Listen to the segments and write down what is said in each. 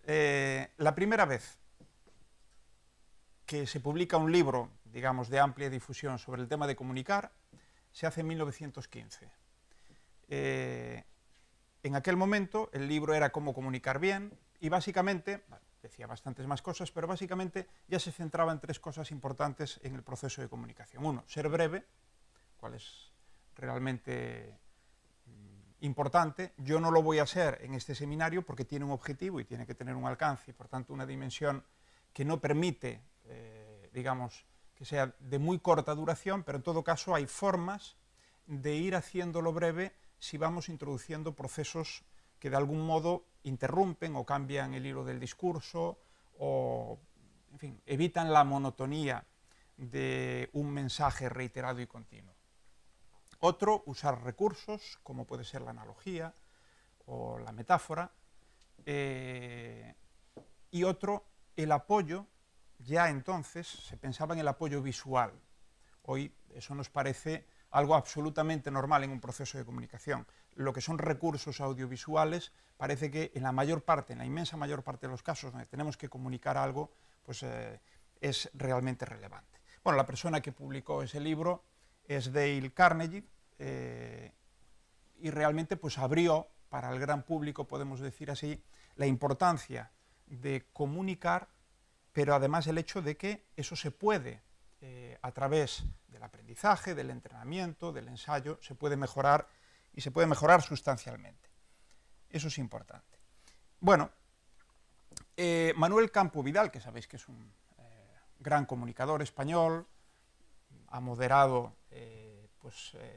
La primera vez que se publica un libro, digamos, de amplia difusión sobre el tema de comunicar, se hace en 1915. En aquel momento el libro era Cómo comunicar bien y básicamente, decía bastantes más cosas, pero básicamente ya se centraba en tres cosas importantes en el proceso de comunicación. Uno, ser breve, cuál es realmente importante. Yo no lo voy a ser en este seminario porque tiene un objetivo y tiene que tener un alcance y por tanto una dimensión que no permite, digamos, que sea de muy corta duración, pero en todo caso hay formas de ir haciéndolo breve si vamos introduciendo procesos que de algún modo interrumpen o cambian el hilo del discurso o, en fin, evitan la monotonía de un mensaje reiterado y continuo. Otro, usar recursos, como puede ser la analogía o la metáfora. Y otro, el apoyo. Ya entonces se pensaba en el apoyo visual. Hoy eso nos parece algo absolutamente normal en un proceso de comunicación. Lo que son recursos audiovisuales parece que en la mayor parte, en la inmensa mayor parte de los casos donde tenemos que comunicar algo, pues es realmente relevante. Bueno, la persona que publicó ese libro es Dale Carnegie y realmente pues abrió para el gran público, podemos decir así, la importancia de comunicar, pero además el hecho de que eso se puede, a través del aprendizaje, del entrenamiento, del ensayo, se puede mejorar y se puede mejorar sustancialmente. Eso es importante. Bueno, Manuel Campo Vidal, que sabéis que es un gran comunicador español, ha moderado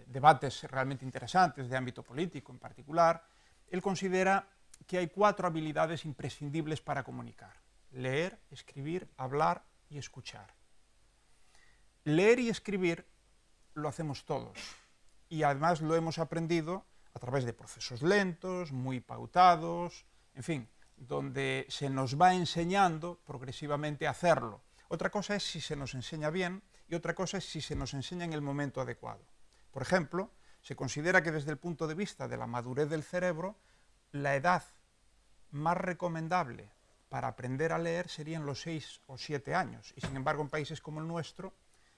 debates realmente interesantes de ámbito político en particular. Él considera que hay 4 habilidades imprescindibles para comunicar: leer, escribir, hablar y escuchar. Leer y escribir lo hacemos todos y además lo hemos aprendido a través de procesos lentos, muy pautados, en fin, donde se nos va enseñando progresivamente a hacerlo. Otra cosa es si se nos enseña bien y otra cosa es si se nos enseña en el momento adecuado. Por ejemplo, se considera que desde el punto de vista de la madurez del cerebro, la edad más recomendable para aprender a leer serían los 6 o 7 años, y sin embargo en países como el nuestro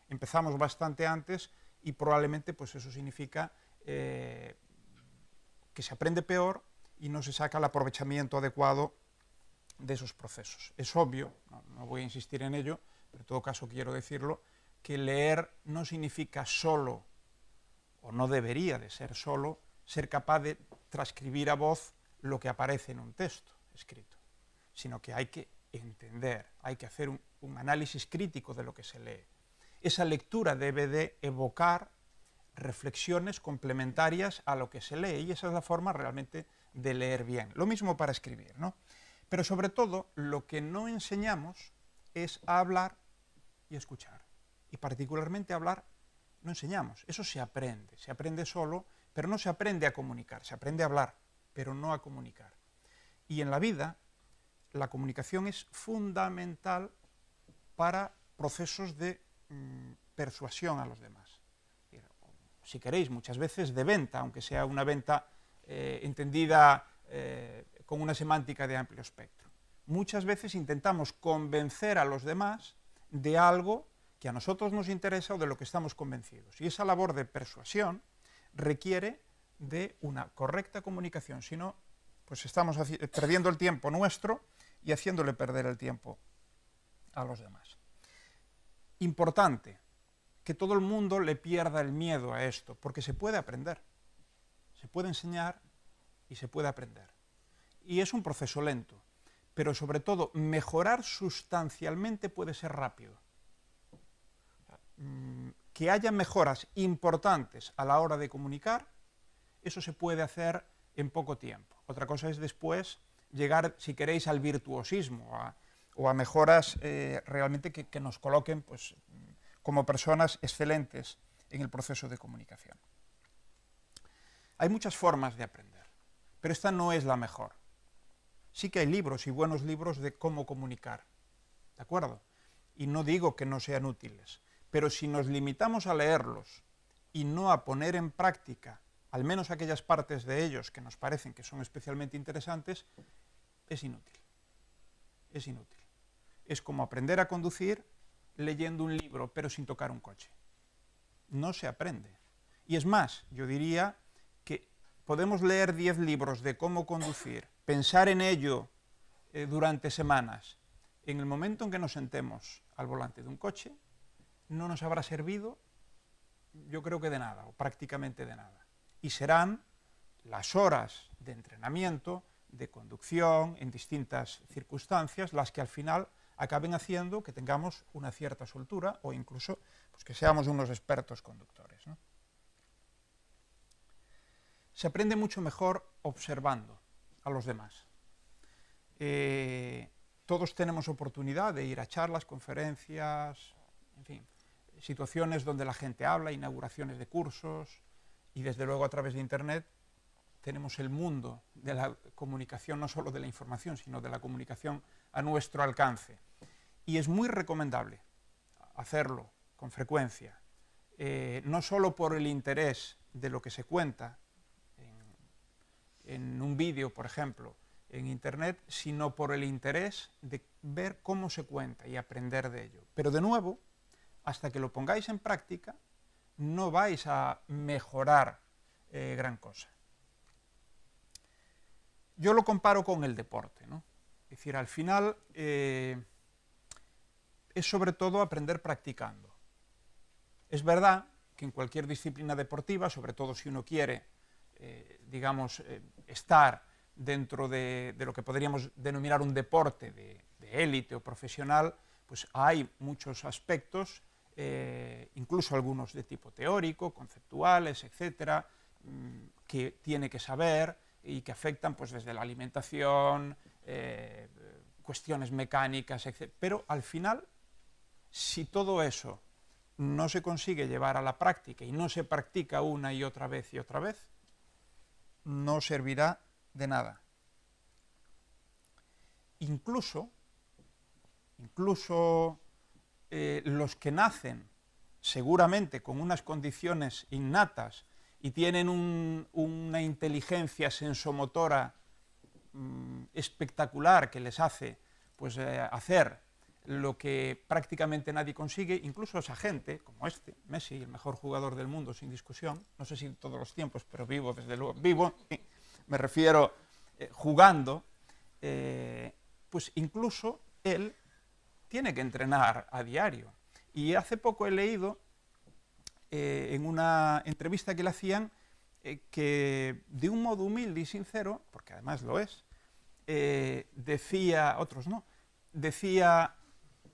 empezamos bastante antes y probablemente pues eso significa que se aprende peor y no se saca el aprovechamiento adecuado de esos procesos. Es obvio, no voy a insistir en ello, pero en todo caso quiero decirlo, que leer no significa solo, o no debería de ser solo, ser capaz de transcribir a voz lo que aparece en un texto escrito, sino que hay que entender, hay que hacer un análisis crítico de lo que se lee. Esa lectura debe de evocar reflexiones complementarias a lo que se lee y esa es la forma realmente de leer bien. Lo mismo para escribir, ¿no? Pero sobre todo lo que no enseñamos es a hablar y escuchar. Y particularmente a hablar no enseñamos, eso se aprende solo, pero no se aprende a comunicar, se aprende a hablar, pero no a comunicar. Y en la vida la comunicación es fundamental para procesos de persuasión a los demás. Si queréis, muchas veces de venta, aunque sea una venta entendida con una semántica de amplio espectro. Muchas veces intentamos convencer a los demás de algo que a nosotros nos interesa o de lo que estamos convencidos. Y esa labor de persuasión requiere de una correcta comunicación, si no, pues estamos perdiendo el tiempo nuestro y haciéndole perder el tiempo a los demás. Importante que todo el mundo le pierda el miedo a esto, porque se puede aprender, se puede enseñar y se puede aprender. Y es un proceso lento, pero sobre todo mejorar sustancialmente puede ser rápido. Que haya mejoras importantes a la hora de comunicar, eso se puede hacer en poco tiempo. Otra cosa es después llegar, si queréis, al virtuosismo o a mejoras realmente que nos coloquen pues, como personas excelentes en el proceso de comunicación. Hay muchas formas de aprender, pero esta no es la mejor. Sí que hay libros y buenos libros de cómo comunicar, ¿de acuerdo? Y no digo que no sean útiles, pero si nos limitamos a leerlos y no a poner en práctica al menos aquellas partes de ellos que nos parecen que son especialmente interesantes, es inútil. es inútil. Es como aprender a conducir leyendo un libro, pero sin tocar un coche. No se aprende. Y es más, yo diría que podemos leer 10 libros de cómo conducir, pensar en ello durante semanas. En el momento en que nos sentemos al volante de un coche, no nos habrá servido, yo creo que de nada, o prácticamente de nada. Y serán las horas de entrenamiento, de conducción, en distintas circunstancias, las que al final acaben haciendo que tengamos una cierta soltura o incluso pues, que seamos unos expertos conductores, ¿no? Se aprende mucho mejor observando a los demás. Todos tenemos oportunidad de ir a charlas, conferencias, en fin, situaciones donde la gente habla, inauguraciones de cursos, y desde luego a través de Internet tenemos el mundo de la comunicación, no solo de la información, sino de la comunicación a nuestro alcance. Y es muy recomendable hacerlo con frecuencia, no solo por el interés de lo que se cuenta en un vídeo, por ejemplo, en Internet, sino por el interés de ver cómo se cuenta y aprender de ello. Pero de nuevo, hasta que lo pongáis en práctica, no vais a mejorar gran cosa. Yo lo comparo con el deporte, ¿no? Es decir, al final es sobre todo aprender practicando. Es verdad que en cualquier disciplina deportiva, sobre todo si uno quiere, digamos, estar dentro de lo que podríamos denominar un deporte de élite o profesional, pues hay muchos aspectos, incluso algunos de tipo teórico, conceptuales, etcétera, que tiene que saber y que afectan pues, desde la alimentación, cuestiones mecánicas, etc. Pero al final, si todo eso no se consigue llevar a la práctica y no se practica una y otra vez, no servirá de nada. Incluso los que nacen seguramente con unas condiciones innatas y tienen una inteligencia sensomotora espectacular que les hace pues, hacer lo que prácticamente nadie consigue, incluso esa gente, como Messi, el mejor jugador del mundo sin discusión, no sé si todos los tiempos, pero vivo, desde luego, me refiero jugando, pues incluso él tiene que entrenar a diario. Y hace poco he leído en una entrevista que le hacían que de un modo humilde y sincero, porque además lo es, decía, otros no, decía,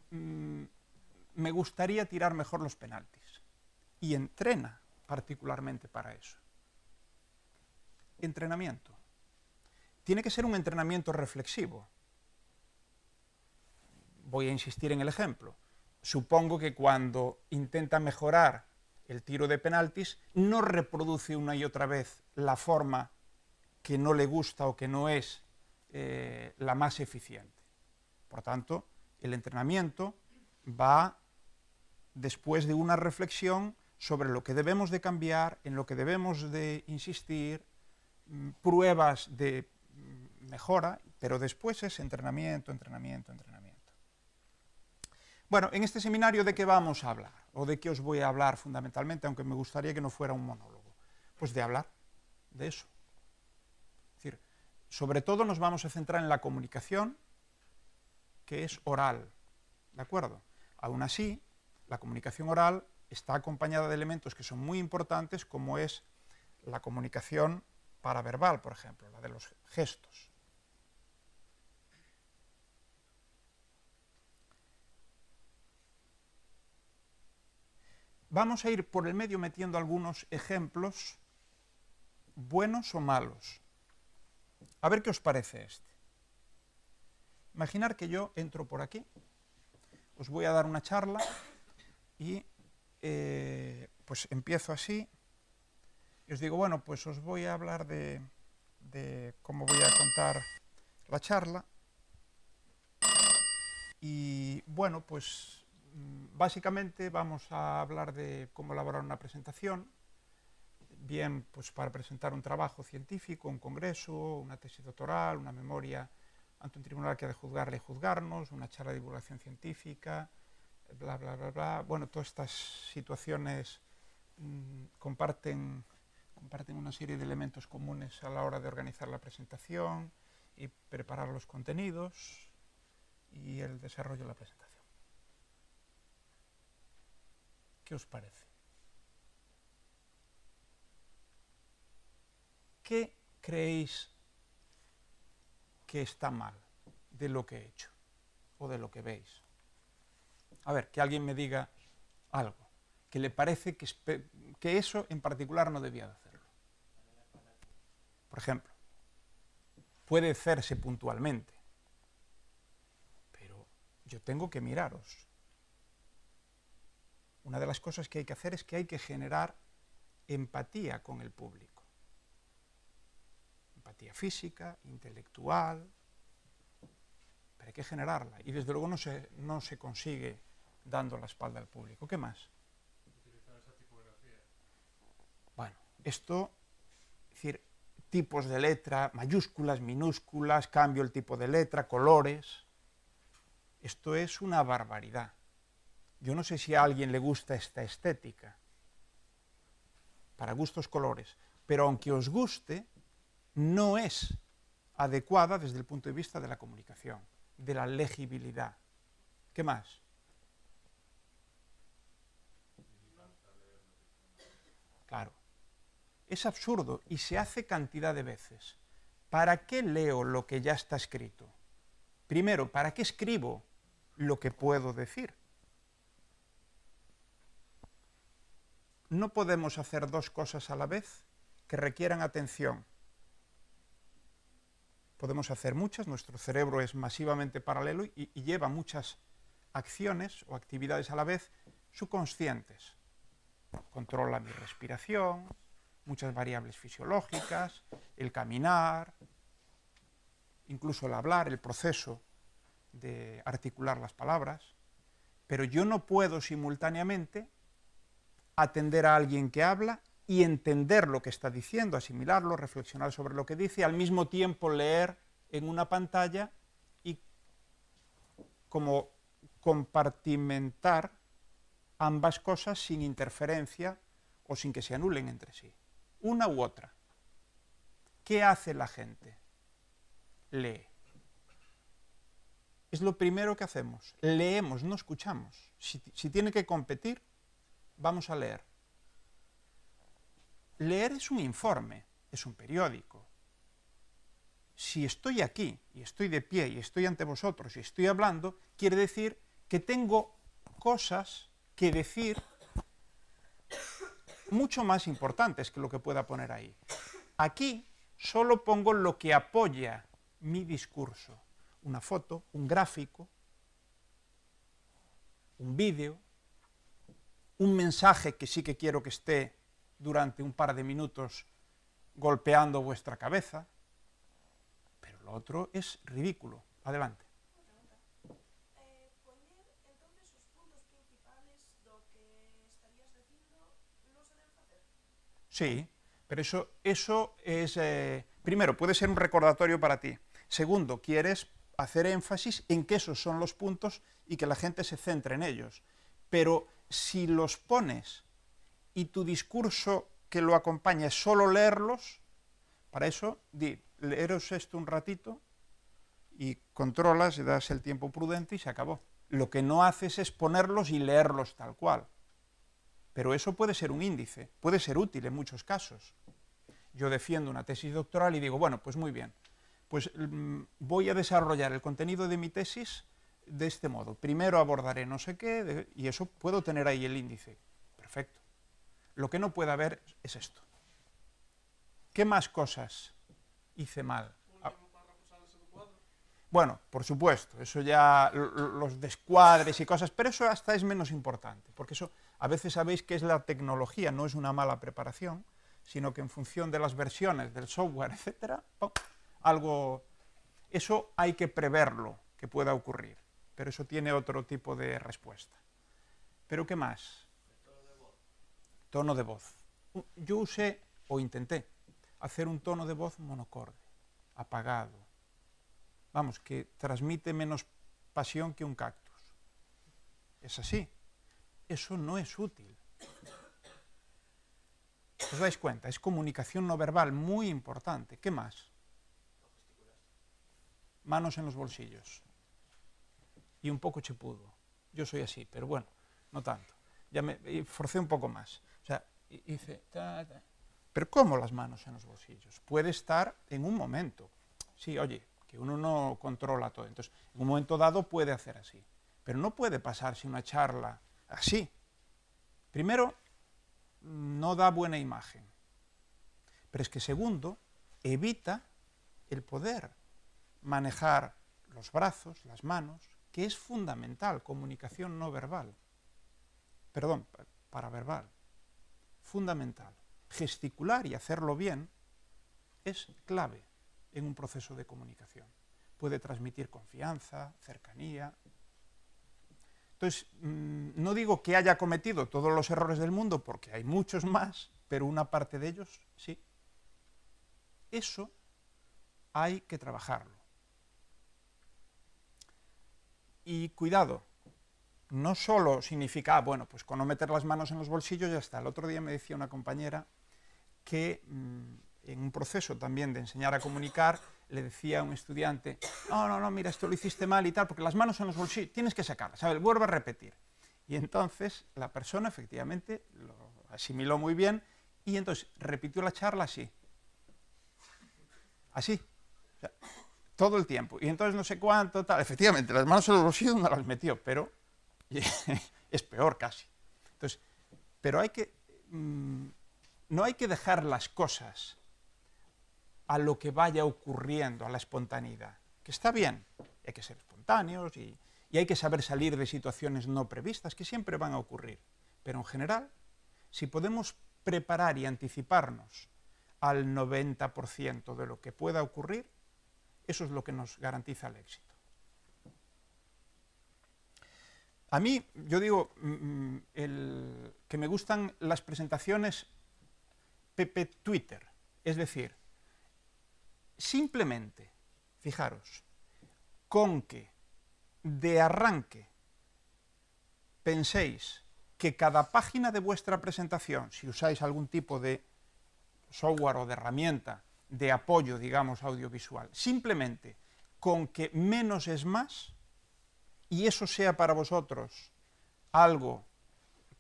me gustaría tirar mejor los penaltis. Y entrena particularmente para eso. Entrenamiento. Tiene que ser un entrenamiento reflexivo. Voy a insistir en el ejemplo. Supongo que cuando intenta mejorar el tiro de penaltis, no reproduce una y otra vez la forma que no le gusta o que no es la más eficiente. Por tanto, el entrenamiento va después de una reflexión sobre lo que debemos de cambiar, en lo que debemos de insistir, pruebas de mejora, pero después es entrenamiento, entrenamiento, entrenamiento. Bueno, en este seminario, ¿de qué vamos a hablar? ¿O de qué os voy a hablar fundamentalmente, aunque me gustaría que no fuera un monólogo? Pues de hablar de eso. Es decir, sobre todo nos vamos a centrar en la comunicación, que es oral, ¿de acuerdo? Aún así, la comunicación oral está acompañada de elementos que son muy importantes, como es la comunicación paraverbal, por ejemplo, la de los gestos. Vamos a ir por el medio metiendo algunos ejemplos, buenos o malos. A ver qué os parece este. Imaginar que yo entro por aquí, os voy a dar una charla y pues empiezo así y os digo, bueno, pues os voy a hablar de cómo voy a contar la charla y bueno, pues básicamente vamos a hablar de cómo elaborar una presentación, bien pues para presentar un trabajo científico, un congreso, una tesis doctoral, una memoria ante un tribunal que ha de juzgarle y juzgarnos, una charla de divulgación científica, bla, bla, bla, bla. Bueno, todas estas situaciones comparten una serie de elementos comunes a la hora de organizar la presentación y preparar los contenidos y el desarrollo de la presentación. ¿Qué os parece? ¿Qué creéis que está mal de lo que he hecho o de lo que veis? A ver, que alguien me diga algo que le parece que eso en particular no debía de hacerlo. Por ejemplo, puede hacerse puntualmente, pero yo tengo que miraros. Una de las cosas que hay que hacer es que hay que generar empatía con el público. Empatía física, intelectual, pero hay que generarla. Y desde luego no se consigue dando la espalda al público. ¿Qué más? Utilizar esa tipografía. Bueno, esto, es decir, tipos de letra, mayúsculas, minúsculas, cambio el tipo de letra, colores. Esto es una barbaridad. Yo no sé si a alguien le gusta esta estética. Para gustos colores. Pero aunque os guste, no es adecuada desde el punto de vista de la comunicación, de la legibilidad. ¿Qué más? Claro. Es absurdo y se hace cantidad de veces. ¿Para qué leo lo que ya está escrito? Primero, ¿para qué escribo lo que puedo decir? No podemos hacer dos cosas a la vez que requieran atención. Podemos hacer muchas, nuestro cerebro es masivamente paralelo y lleva muchas acciones o actividades a la vez subconscientes. Controla mi respiración, muchas variables fisiológicas, el caminar, incluso el hablar, el proceso de articular las palabras, pero yo no puedo simultáneamente atender a alguien que habla y entender lo que está diciendo, asimilarlo, reflexionar sobre lo que dice, y al mismo tiempo leer en una pantalla y como compartimentar ambas cosas sin interferencia o sin que se anulen entre sí. Una u otra. ¿Qué hace la gente? Lee. Es lo primero que hacemos. Leemos, no escuchamos. Si tiene que competir, vamos a leer. Leer es un informe, es un periódico. Si estoy aquí, y estoy de pie, y estoy ante vosotros, y estoy hablando, quiere decir que tengo cosas que decir mucho más importantes que lo que pueda poner ahí. Aquí solo pongo lo que apoya mi discurso. Una foto, un gráfico, un vídeo, un mensaje que sí que quiero que esté durante un par de minutos golpeando vuestra cabeza, pero lo otro es ridículo. Adelante. Poñer entonces os puntos principales do que estarías dicindo non se debe facer? Sí, pero eso es, primero, puede ser un recordatorio para ti. Segundo, quieres hacer énfasis en que esos son los puntos y que la gente se centre en ellos. Pero si los pones y tu discurso que lo acompaña es solo leerlos, para eso, leeros esto un ratito y controlas y das el tiempo prudente y se acabó. Lo que no haces es ponerlos y leerlos tal cual. Pero eso puede ser un índice, puede ser útil en muchos casos. Yo defiendo una tesis doctoral y digo, bueno, pues muy bien, pues voy a desarrollar el contenido de mi tesis de este modo. Primero abordaré no sé qué, y eso puedo tener ahí el índice. Perfecto. Lo que no puede haber es esto. ¿Qué más cosas hice mal? Bueno, por supuesto, eso ya, los descuadres y cosas, pero eso hasta es menos importante, porque eso a veces sabéis que es la tecnología, no es una mala preparación, sino que en función de las versiones del software, etcétera, algo, eso hay que preverlo que pueda ocurrir, pero eso tiene otro tipo de respuesta. ¿Pero qué más? Tono de voz. Yo usé, o intenté, hacer un tono de voz monocorde, apagado. vamos, que transmite menos pasión que un cactus. Es así. Eso no es útil. ¿Os dais cuenta? Es comunicación no verbal muy importante. ¿Qué más? Manos en los bolsillos. Y un poco chepudo. Yo soy así, pero bueno, no tanto. Ya me forcé un poco más. O sea, hice... Pero ¿cómo las manos en los bolsillos? Puede estar en un momento. Sí, oye, que uno no controla todo. Entonces, en un momento dado puede hacer así. Pero no puede pasarse una charla así. Primero, no da buena imagen. Pero es que segundo, evita el poder manejar los brazos, las manos, que es fundamental, comunicación no verbal. Perdón, paraverbal. Fundamental. Gesticular y hacerlo bien es clave en un proceso de comunicación. Puede transmitir confianza, cercanía. Entonces, no digo que haya cometido todos los errores del mundo, porque hay muchos más, pero una parte de ellos sí. Eso hay que trabajarlo. Y cuidado, no solo significa, bueno, pues con no meter las manos en los bolsillos ya está. El otro día me decía una compañera que en un proceso también de enseñar a comunicar, le decía a un estudiante, no, mira, esto lo hiciste mal y tal, porque las manos en los bolsillos, tienes que sacarlas, ¿sabes? Vuelvo a repetir. Y entonces la persona efectivamente lo asimiló muy bien y entonces repitió la charla así. Así. O sea, todo el tiempo. Y entonces no sé cuánto, tal. Efectivamente, las manos en los bolsillos no las metió, pero es peor casi. Entonces, pero hay que... no hay que dejar las cosas a lo que vaya ocurriendo, a la espontaneidad, que está bien, hay que ser espontáneos y hay que saber salir de situaciones no previstas que siempre van a ocurrir, pero en general, si podemos preparar y anticiparnos al 90% de lo que pueda ocurrir, eso es lo que nos garantiza el éxito. A mí, yo digo, que me gustan las presentaciones Pepe Twitter, es decir, simplemente, fijaros, con que de arranque penséis que cada página de vuestra presentación, si usáis algún tipo de software o de herramienta de apoyo, digamos, audiovisual, simplemente con que menos es más, y eso sea para vosotros algo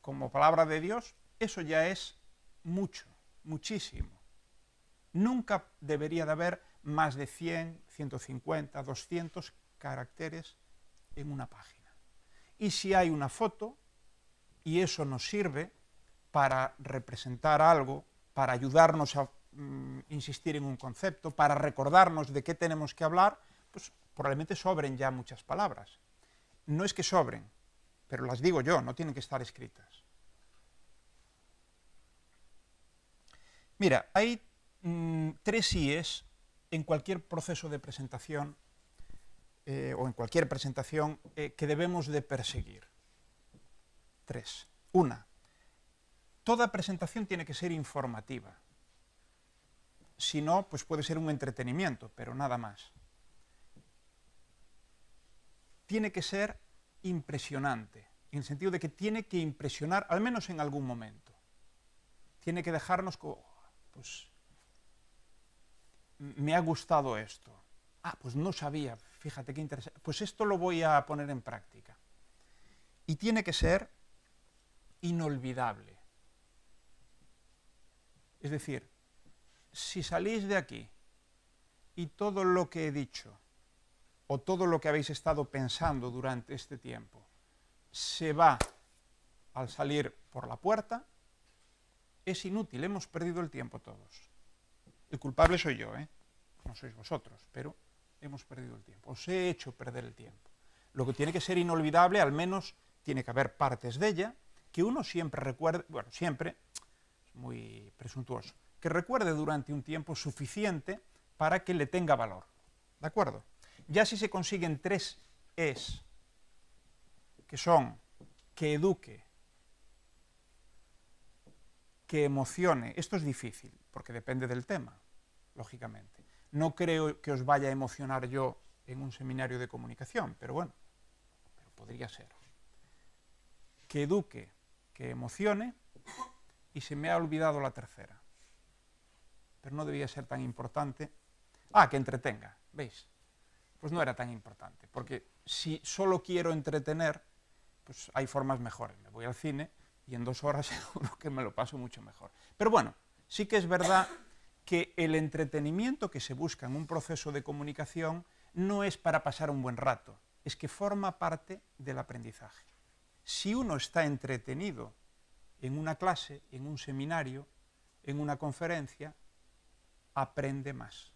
como palabra de Dios, eso ya es mucho, muchísimo. Nunca debería de haber más de 100, 150, 200 caracteres en una página. Y si hay una foto, y eso nos sirve para representar algo, para ayudarnos a insistir en un concepto, para recordarnos de qué tenemos que hablar, pues probablemente sobren ya muchas palabras. No es que sobren, pero las digo yo, no tienen que estar escritas. Mira, hay 3 IES en cualquier proceso de presentación o en cualquier presentación que debemos de perseguir. 3. Una, toda presentación tiene que ser informativa. Si no, pues puede ser un entretenimiento, pero nada más. Tiene que ser impresionante, en el sentido de que tiene que impresionar, al menos en algún momento. Tiene que dejarnos como, pues, me ha gustado esto. Ah, pues no sabía, fíjate qué interesante. Pues esto lo voy a poner en práctica. Y tiene que ser inolvidable. Es decir, si salís de aquí y todo lo que he dicho o todo lo que habéis estado pensando durante este tiempo se va al salir por la puerta, es inútil, hemos perdido el tiempo todos. El culpable soy yo, no sois vosotros, pero hemos perdido el tiempo. Os he hecho perder el tiempo. Lo que tiene que ser inolvidable, al menos tiene que haber partes de ella que uno siempre recuerde, bueno, siempre, es muy presuntuoso, que recuerde durante un tiempo suficiente para que le tenga valor. ¿De acuerdo? Ya si se consiguen 3 Es, que son que eduque, que emocione, esto es difícil, porque depende del tema, lógicamente. No creo que os vaya a emocionar yo en un seminario de comunicación, pero bueno, pero podría ser. Que eduque, que emocione, y se me ha olvidado la tercera. Pero no debía ser tan importante. Ah, que entretenga, ¿veis? Pues no era tan importante, porque si solo quiero entretener, pues hay formas mejores. Me voy al cine y en 2 horas seguro que me lo paso mucho mejor. Pero bueno, sí que es verdad que el entretenimiento que se busca en un proceso de comunicación no es para pasar un buen rato, es que forma parte del aprendizaje. Si uno está entretenido en una clase, en un seminario, en una conferencia, aprende más.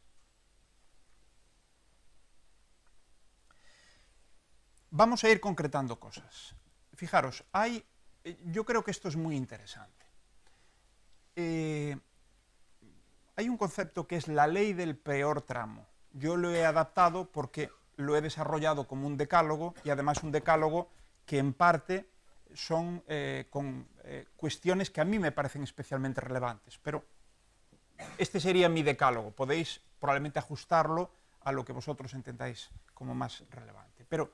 Vamos a ir concretando cosas. Fijaros, yo creo que esto es muy interesante. Hay un concepto que es la ley del peor tramo. Yo lo he adaptado porque lo he desarrollado como un decálogo, y además un decálogo que en parte son con cuestiones que a mí me parecen especialmente relevantes. Pero este sería mi decálogo. Podéis probablemente ajustarlo a lo que vosotros entendáis como más relevante. Pero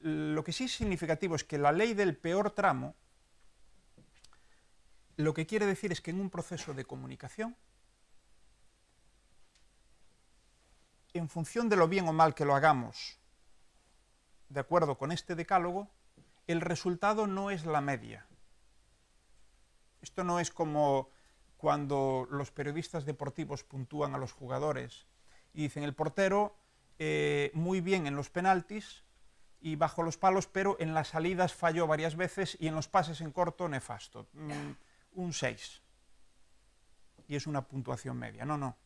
lo que sí es significativo es que la ley del peor tramo lo que quiere decir es que en un proceso de comunicación, en función de lo bien o mal que lo hagamos, de acuerdo con este decálogo, el resultado no es la media. Esto no es como cuando los periodistas deportivos puntúan a los jugadores y dicen el portero muy bien en los penaltis y bajo los palos, pero en las salidas falló varias veces y en los pases en corto nefasto. Un 6. Y es una puntuación media. No, no.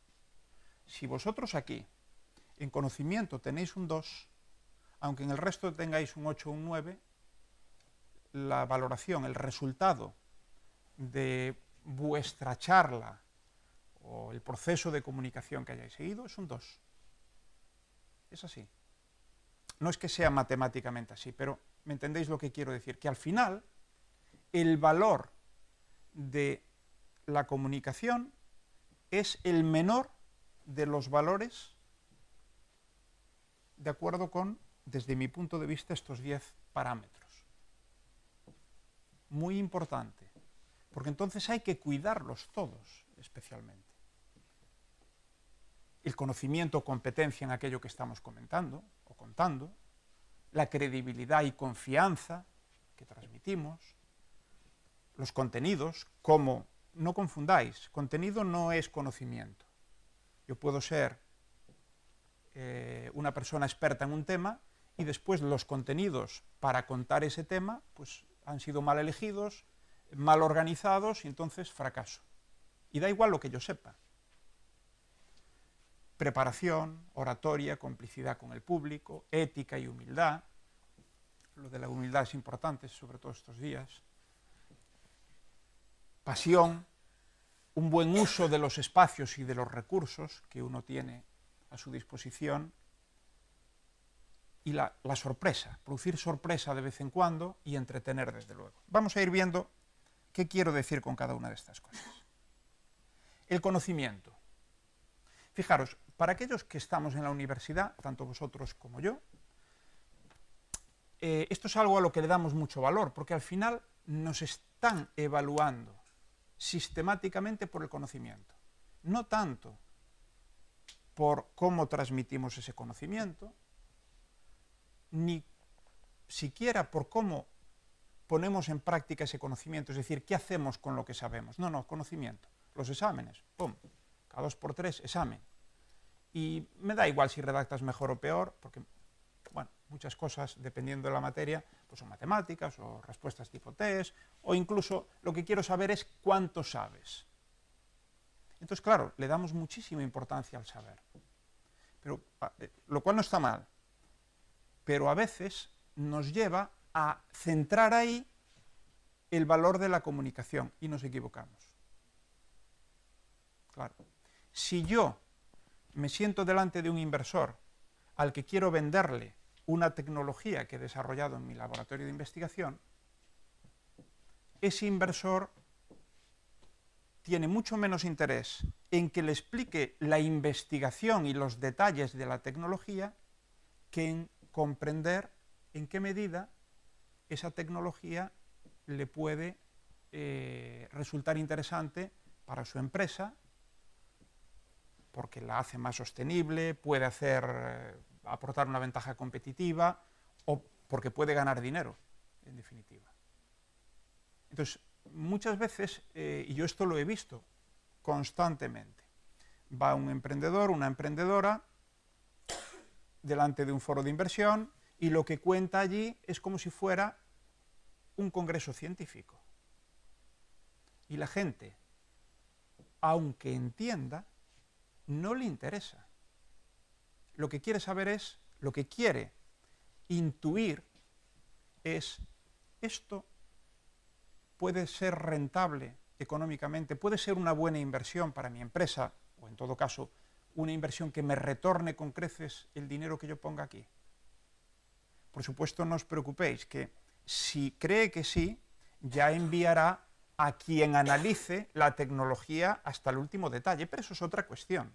Si vosotros aquí en conocimiento tenéis un 2, aunque en el resto tengáis un 8 o un 9, la valoración, el resultado de vuestra charla o el proceso de comunicación que hayáis seguido es un 2. Es así. No es que sea matemáticamente así, pero ¿me entendéis lo que quiero decir? Que al final el valor de la comunicación es el menor de los valores de acuerdo con, desde mi punto de vista, estos 10 parámetros. Muy importante, porque entonces hay que cuidarlos todos, especialmente. El conocimiento o competencia en aquello que estamos comentando o contando, la credibilidad y confianza que transmitimos, los contenidos, como, no confundáis, contenido no es conocimiento. Yo puedo ser una persona experta en un tema y después los contenidos para contar ese tema pues han sido mal elegidos, mal organizados y entonces fracaso. Y da igual lo que yo sepa. Preparación, oratoria, complicidad con el público, ética y humildad. Lo de la humildad es importante, sobre todo estos días. Pasión, un buen uso de los espacios y de los recursos que uno tiene a su disposición, y la sorpresa, producir sorpresa de vez en cuando y entretener desde luego. Vamos a ir viendo qué quiero decir con cada una de estas cosas. El conocimiento. Fijaros, para aquellos que estamos en la universidad, tanto vosotros como yo, esto es algo a lo que le damos mucho valor, porque al final nos están evaluando sistemáticamente por el conocimiento, no tanto por cómo transmitimos ese conocimiento, ni siquiera por cómo ponemos en práctica ese conocimiento, es decir, qué hacemos con lo que sabemos. No, no, conocimiento. Los exámenes, pum, cada 2 por 3, examen. Y me da igual si redactas mejor o peor, porque, bueno, muchas cosas, dependiendo de la materia, pues son matemáticas o respuestas tipo test, o incluso lo que quiero saber es cuánto sabes. Entonces, claro, le damos muchísima importancia al saber, pero, lo cual no está mal, pero a veces nos lleva a centrar ahí el valor de la comunicación y nos equivocamos. Claro, si yo me siento delante de un inversor al que quiero venderle una tecnología que he desarrollado en mi laboratorio de investigación, ese inversor tiene mucho menos interés en que le explique la investigación y los detalles de la tecnología que en comprender en qué medida esa tecnología le puede resultar interesante para su empresa, porque la hace más sostenible, puede aportar una ventaja competitiva o porque puede ganar dinero, en definitiva. Entonces, muchas veces, y yo esto lo he visto constantemente, va un emprendedor, una emprendedora, delante de un foro de inversión y lo que cuenta allí es como si fuera un congreso científico. Y la gente, aunque entienda, no le interesa. Lo que quiere saber es, lo que quiere intuir es, esto puede ser rentable económicamente, puede ser una buena inversión para mi empresa, o en todo caso, una inversión que me retorne con creces el dinero que yo ponga aquí. Por supuesto, no os preocupéis, que si cree que sí, ya enviará a quien analice la tecnología hasta el último detalle, pero eso es otra cuestión.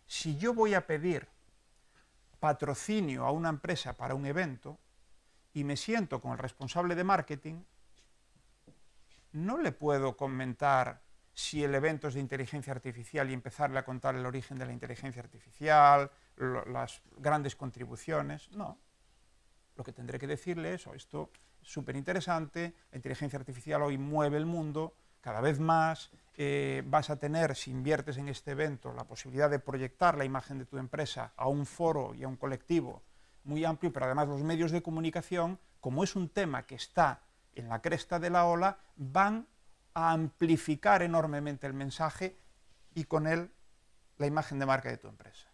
Si yo voy a pedir patrocinio a una empresa para un evento y me siento con el responsable de marketing, no le puedo comentar si el evento es de inteligencia artificial y empezarle a contar el origen de la inteligencia artificial, las grandes contribuciones, no. Lo que tendré que decirle es, esto es súper interesante, la inteligencia artificial hoy mueve el mundo cada vez más, vas a tener, si inviertes en este evento, la posibilidad de proyectar la imagen de tu empresa a un foro y a un colectivo muy amplio, pero además los medios de comunicación, como es un tema que está en la cresta de la ola, van a amplificar enormemente el mensaje y con él la imagen de marca de tu empresa.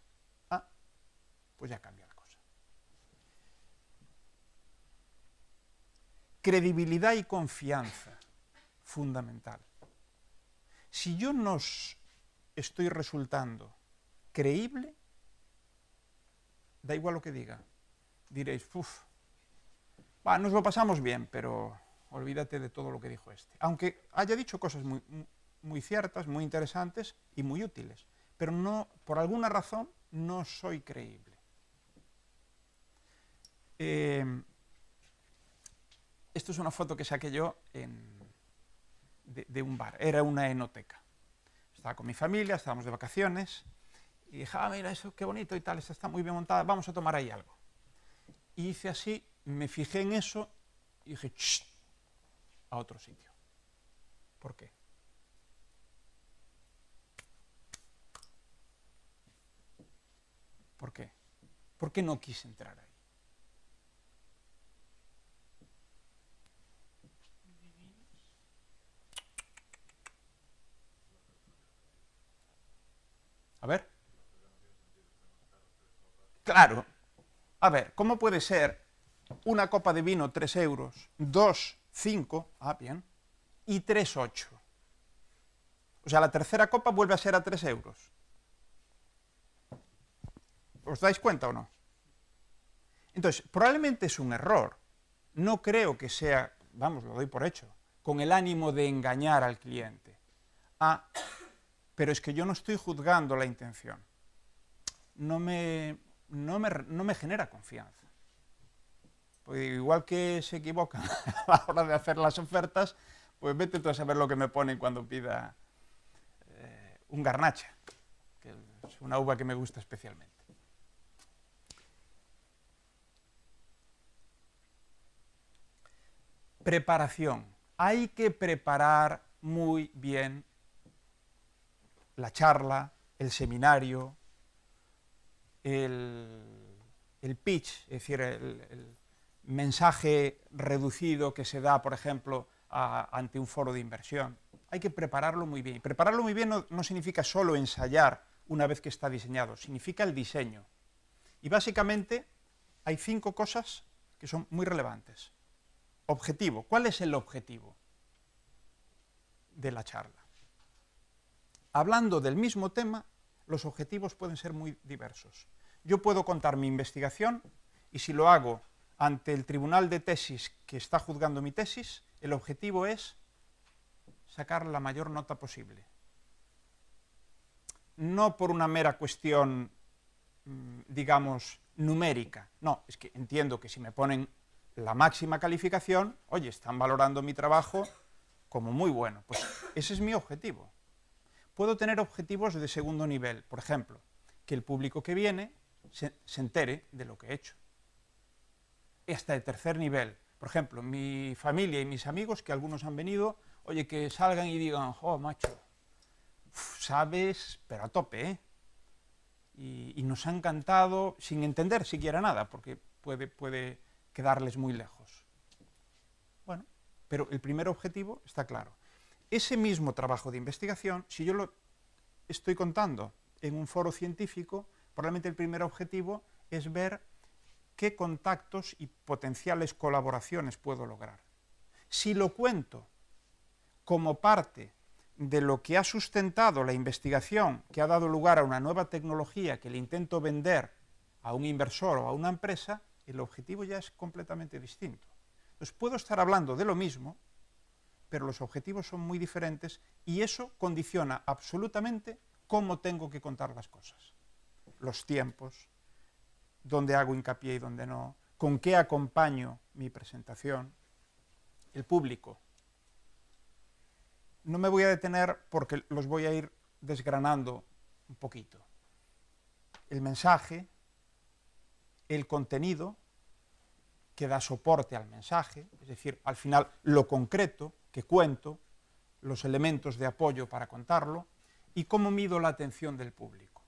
Pues ya cambia la cosa. Credibilidad y confianza, fundamental. Si yo no estoy resultando creíble, da igual lo que diga. Diréis, nos lo pasamos bien, pero olvídate de todo lo que dijo este. Aunque haya dicho cosas muy, muy ciertas, muy interesantes y muy útiles, pero no, por alguna razón no soy creíble. Esto es una foto que saqué yo de un bar, era una enoteca. Estaba con mi familia, estábamos de vacaciones, y dije, mira, eso qué bonito y tal, esta está muy bien montada, vamos a tomar ahí algo. Y hice así, me fijé en eso y dije, ¡shh!, a otro sitio. ¿Por qué? ¿Por qué? ¿Por qué no quise entrar ahí? A ver. Claro. A ver, ¿cómo puede ser una copa de vino 3 euros, 2, 5, bien, y 3, 8? O sea, la tercera copa vuelve a ser a 3 euros. ¿Os dais cuenta o no? Entonces, probablemente es un error. No creo que sea, lo doy por hecho, con el ánimo de engañar al cliente. Pero es que yo no estoy juzgando la intención. No me genera confianza. Porque igual que se equivocan a la hora de hacer las ofertas, pues vete tú a saber lo que me ponen cuando pida un garnacha, que es una uva que me gusta especialmente. Preparación. Hay que preparar muy bien la charla, el seminario, el pitch, es decir, el mensaje reducido que se da, por ejemplo, ante un foro de inversión. Hay que prepararlo muy bien. Prepararlo muy bien no significa solo ensayar una vez que está diseñado, significa el diseño. Y básicamente hay 5 cosas que son muy relevantes. Objetivo. ¿Cuál es el objetivo de la charla? Hablando del mismo tema, los objetivos pueden ser muy diversos. Yo puedo contar mi investigación y si lo hago ante el tribunal de tesis que está juzgando mi tesis, el objetivo es sacar la mayor nota posible. No por una mera cuestión, digamos, numérica. No, es que entiendo que si me ponen la máxima calificación, oye, están valorando mi trabajo como muy bueno. Pues ese es mi objetivo. Puedo tener objetivos de segundo nivel, por ejemplo, que el público que viene se entere de lo que he hecho. Hasta de tercer nivel, por ejemplo, mi familia y mis amigos, que algunos han venido, oye, que salgan y digan, oh, macho, sabes, pero a tope, ¿eh? Y nos ha encantado, sin entender siquiera nada, porque puede quedarles muy lejos. Bueno, pero el primer objetivo está claro. Ese mismo trabajo de investigación, si yo lo estoy contando en un foro científico, probablemente el primer objetivo es ver qué contactos y potenciales colaboraciones puedo lograr. Si lo cuento como parte de lo que ha sustentado la investigación que ha dado lugar a una nueva tecnología que le intento vender a un inversor o a una empresa, el objetivo ya es completamente distinto. Entonces puedo estar hablando de lo mismo, pero los objetivos son muy diferentes y eso condiciona absolutamente cómo tengo que contar las cosas. Los tiempos, dónde hago hincapié y dónde no, con qué acompaño mi presentación, el público. No me voy a detener porque los voy a ir desgranando un poquito. El mensaje, el contenido que da soporte al mensaje, es decir, al final lo concreto que cuento, los elementos de apoyo para contarlo, y cómo mido la atención del público.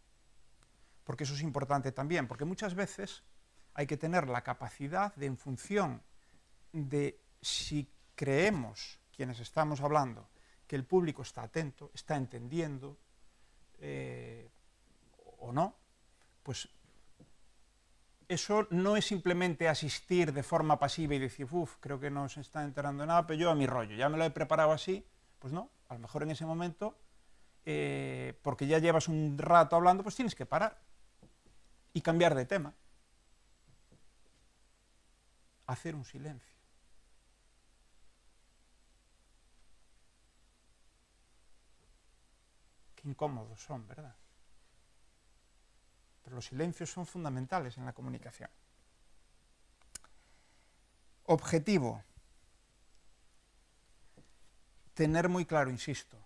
Porque eso es importante también, porque muchas veces hay que tener la capacidad de, en función de si creemos, quienes estamos hablando, que el público está atento, está entendiendo o no, pues eso no es simplemente asistir de forma pasiva y decir, uff, creo que no se está enterando de nada, pero yo a mi rollo, ya me lo he preparado así, pues no, a lo mejor en ese momento, porque ya llevas un rato hablando, pues tienes que parar y cambiar de tema. Hacer un silencio. Qué incómodos son, ¿verdad? Pero los silencios son fundamentales en la comunicación. Objetivo. Tener muy claro, insisto,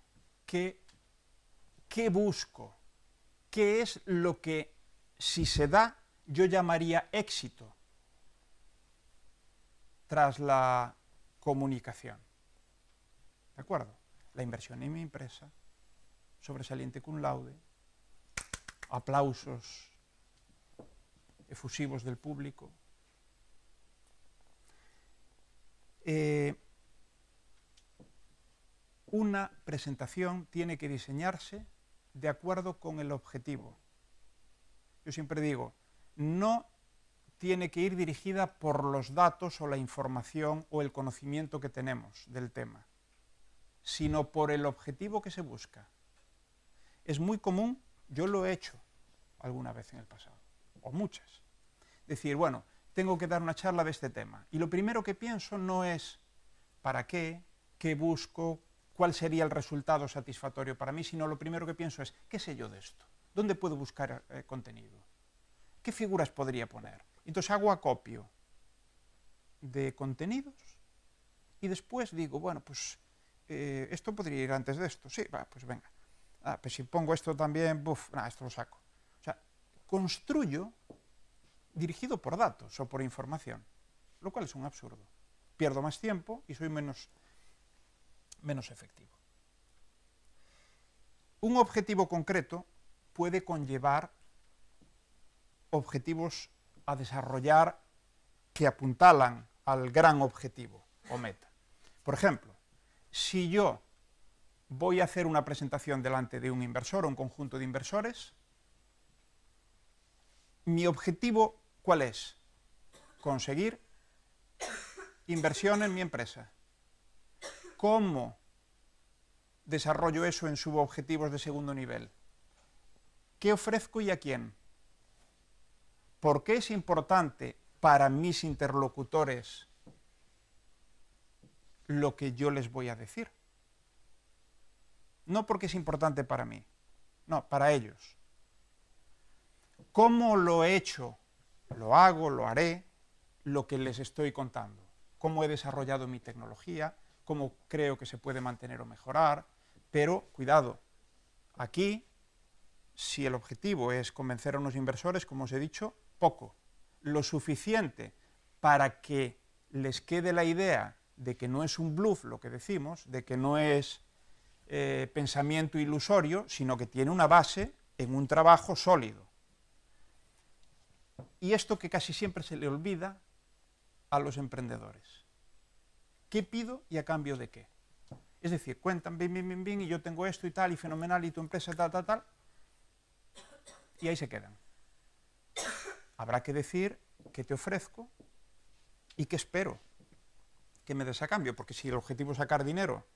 qué busco, qué es lo que, si se da, yo llamaría éxito tras la comunicación. ¿De acuerdo? La inversión en mi empresa, sobresaliente cum laude, aplausos efusivos del público. Una presentación tiene que diseñarse de acuerdo con el objetivo. Yo siempre digo, no tiene que ir dirigida por los datos o la información o el conocimiento que tenemos del tema, sino por el objetivo que se busca. Es muy común, yo lo he hecho alguna vez en el pasado, o muchas, decir, bueno, tengo que dar una charla de este tema, y lo primero que pienso no es para qué busco, cuál sería el resultado satisfactorio para mí, sino lo primero que pienso es, ¿qué sé yo de esto? ¿Dónde puedo buscar contenido? ¿Qué figuras podría poner? Entonces hago acopio de contenidos y después digo, bueno, pues esto podría ir antes de esto. Sí, va, pues venga. Pues si pongo esto también, esto lo saco. O sea, construyo dirigido por datos o por información, lo cual es un absurdo. Pierdo más tiempo y soy menos efectivo. Un objetivo concreto puede conllevar objetivos a desarrollar que apuntalan al gran objetivo o meta. Por ejemplo, si yo voy a hacer una presentación delante de un inversor o un conjunto de inversores, mi objetivo, ¿cuál es? Conseguir inversión en mi empresa. ¿Cómo desarrollo eso en subobjetivos de segundo nivel? ¿Qué ofrezco y a quién? ¿Por qué es importante para mis interlocutores lo que yo les voy a decir? No porque es importante para mí, no, para ellos. ¿Cómo lo he hecho lo hago, lo haré, lo que les estoy contando, cómo he desarrollado mi tecnología, cómo creo que se puede mantener o mejorar, pero cuidado, aquí, si el objetivo es convencer a unos inversores, como os he dicho, poco, lo suficiente para que les quede la idea de que no es un bluff lo que decimos, de que no es pensamiento ilusorio, sino que tiene una base en un trabajo sólido. Y esto que casi siempre se le olvida a los emprendedores. ¿Qué pido y a cambio de qué? Es decir, cuentan, y yo tengo esto y tal, y fenomenal, y tu empresa tal, y ahí se quedan. Habrá que decir qué te ofrezco y qué espero que me des a cambio, porque si el objetivo es sacar dinero,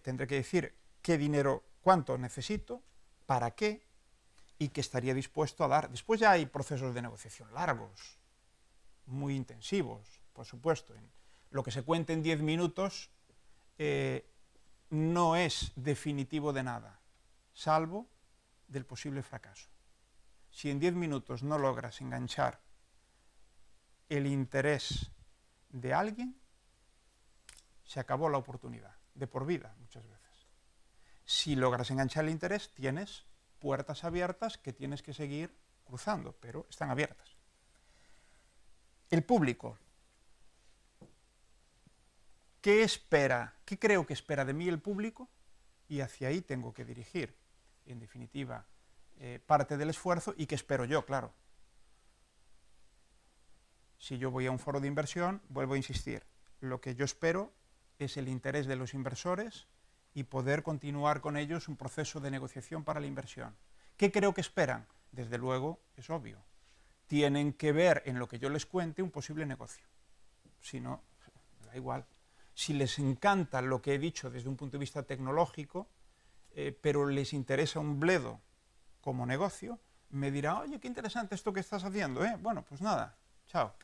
tendré que decir qué dinero, cuánto necesito, para qué, y qué estaría dispuesto a dar. Después ya hay procesos de negociación largos, muy intensivos, por supuesto. Lo que se cuente en 10 minutos no es definitivo de nada, salvo del posible fracaso. Si en 10 minutos no logras enganchar el interés de alguien, se acabó la oportunidad, de por vida muchas veces. Si logras enganchar el interés, tienes puertas abiertas que tienes que seguir cruzando, pero están abiertas. El público. ¿Qué espera? ¿Qué creo que espera de mí el público? Y hacia ahí tengo que dirigir, en definitiva, parte del esfuerzo. ¿Y qué espero yo? Claro. Si yo voy a un foro de inversión, vuelvo a insistir, lo que yo espero es el interés de los inversores y poder continuar con ellos un proceso de negociación para la inversión. ¿Qué creo que esperan? Desde luego, es obvio. Tienen que ver en lo que yo les cuente un posible negocio. Si no, da igual. Si les encanta lo que he dicho desde un punto de vista tecnológico, pero les interesa un bledo como negocio, me dirá, oye, qué interesante esto que estás haciendo, ¿eh? Bueno, pues nada, chao.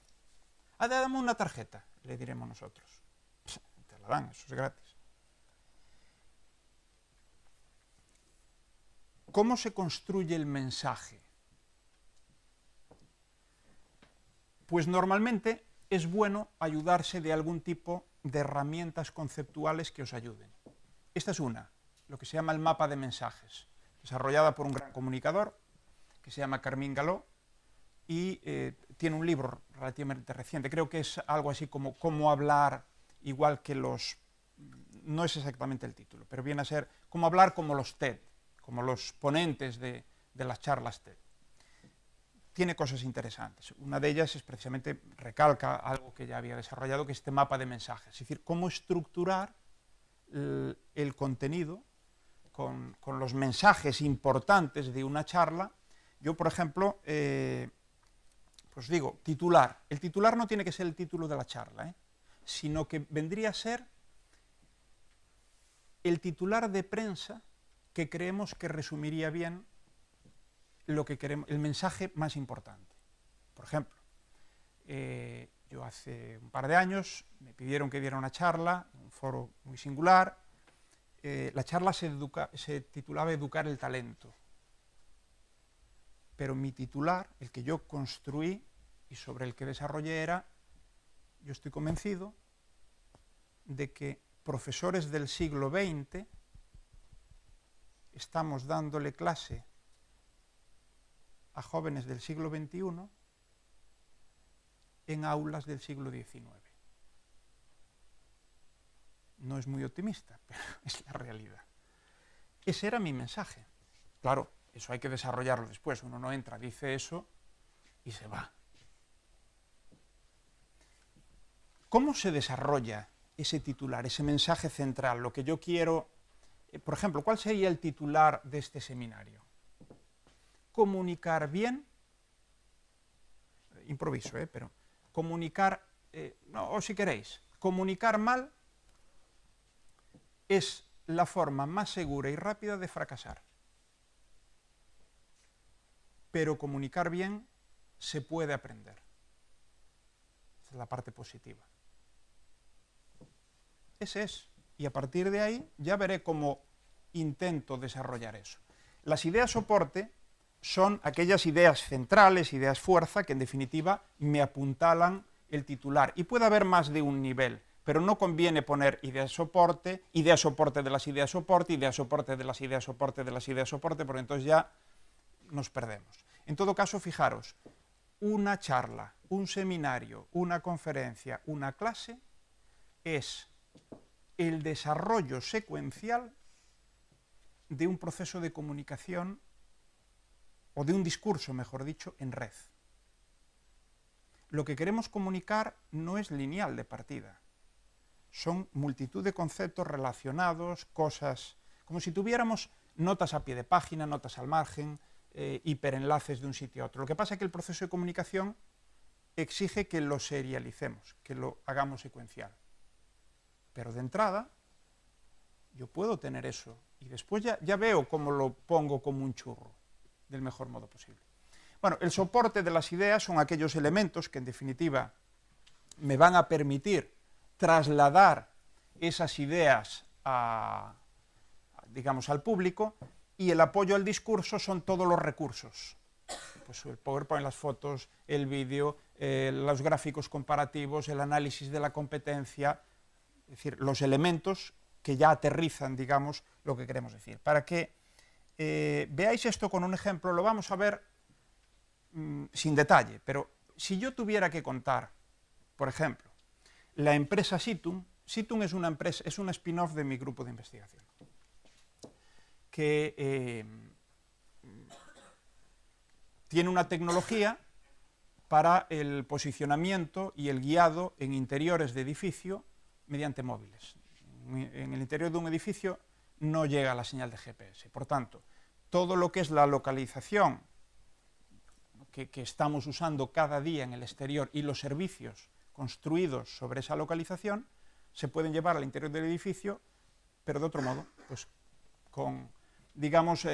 Dame una tarjeta, le diremos nosotros. Te la dan, eso es gratis. ¿Cómo se construye el mensaje? Pues normalmente es bueno ayudarse de algún tipo de herramientas conceptuales que os ayuden. Esta es una, lo que se llama el mapa de mensajes, desarrollada por un gran comunicador que se llama Carmín Galó y tiene un libro relativamente reciente. Creo que es algo así como Cómo hablar igual que los... No es exactamente el título, pero viene a ser Cómo hablar como los TED, como los ponentes de las charlas TED. Tiene cosas interesantes. Una de ellas es precisamente, recalca algo que ya había desarrollado, que es este mapa de mensajes. Es decir, cómo estructurar el contenido con los mensajes importantes de una charla. Yo, por ejemplo, pues digo, titular. El titular no tiene que ser el título de la charla, sino que vendría a ser el titular de prensa que creemos que resumiría bien lo que queremos, el mensaje más importante. Por ejemplo, yo hace un par de años me pidieron que diera una charla en un foro muy singular. La charla se titulaba Educar el talento. Pero mi titular, el que yo construí y sobre el que desarrollé era: yo estoy convencido de que profesores del siglo XX estamos dándole clase a jóvenes del siglo XXI en aulas del siglo XIX. No es muy optimista, pero es la realidad. Ese era mi mensaje. Claro, eso hay que desarrollarlo después. Uno no entra, dice eso y se va. ¿Cómo se desarrolla ese titular, ese mensaje central? Lo que yo quiero... Por ejemplo, ¿cuál sería el titular de este seminario? Comunicar bien, improviso, pero comunicar, no, o si queréis, comunicar mal es la forma más segura y rápida de fracasar. Pero comunicar bien se puede aprender. Esa es la parte positiva. Ese es. Y a partir de ahí ya veré cómo intento desarrollar eso. Las ideas soporte son aquellas ideas centrales, ideas fuerza, que en definitiva me apuntalan el titular. Y puede haber más de un nivel, pero no conviene poner idea soporte de las ideas soporte, idea soporte de las ideas soporte de las ideas soporte, porque entonces ya nos perdemos. En todo caso, fijaros, una charla, un seminario, una conferencia, una clase es el desarrollo secuencial de un proceso de comunicación o de un discurso, mejor dicho, en red. Lo que queremos comunicar no es lineal de partida. Son multitud de conceptos relacionados, cosas, como si tuviéramos notas a pie de página, notas al margen, hiperenlaces de un sitio a otro. Lo que pasa es que el proceso de comunicación exige que lo serialicemos, que lo hagamos secuencial. Pero de entrada, yo puedo tener eso y después ya veo cómo lo pongo como un churro, del mejor modo posible. Bueno, el soporte de las ideas son aquellos elementos que en definitiva me van a permitir trasladar esas ideas digamos, al público, y el apoyo al discurso son todos los recursos. Pues el PowerPoint, las fotos, el vídeo, los gráficos comparativos, el análisis de la competencia, es decir, los elementos que ya aterrizan, digamos, lo que queremos decir. Para que veáis esto con un ejemplo, lo vamos a ver sin detalle, pero si yo tuviera que contar, por ejemplo, la empresa Situm es una empresa, es un spin-off de mi grupo de investigación, que tiene una tecnología para el posicionamiento y el guiado en interiores de edificio mediante móviles. En el interior de un edificio no llega la señal de GPS, por tanto, todo lo que es la localización que estamos usando cada día en el exterior y los servicios construidos sobre esa localización se pueden llevar al interior del edificio, pero de otro modo, pues con, digamos,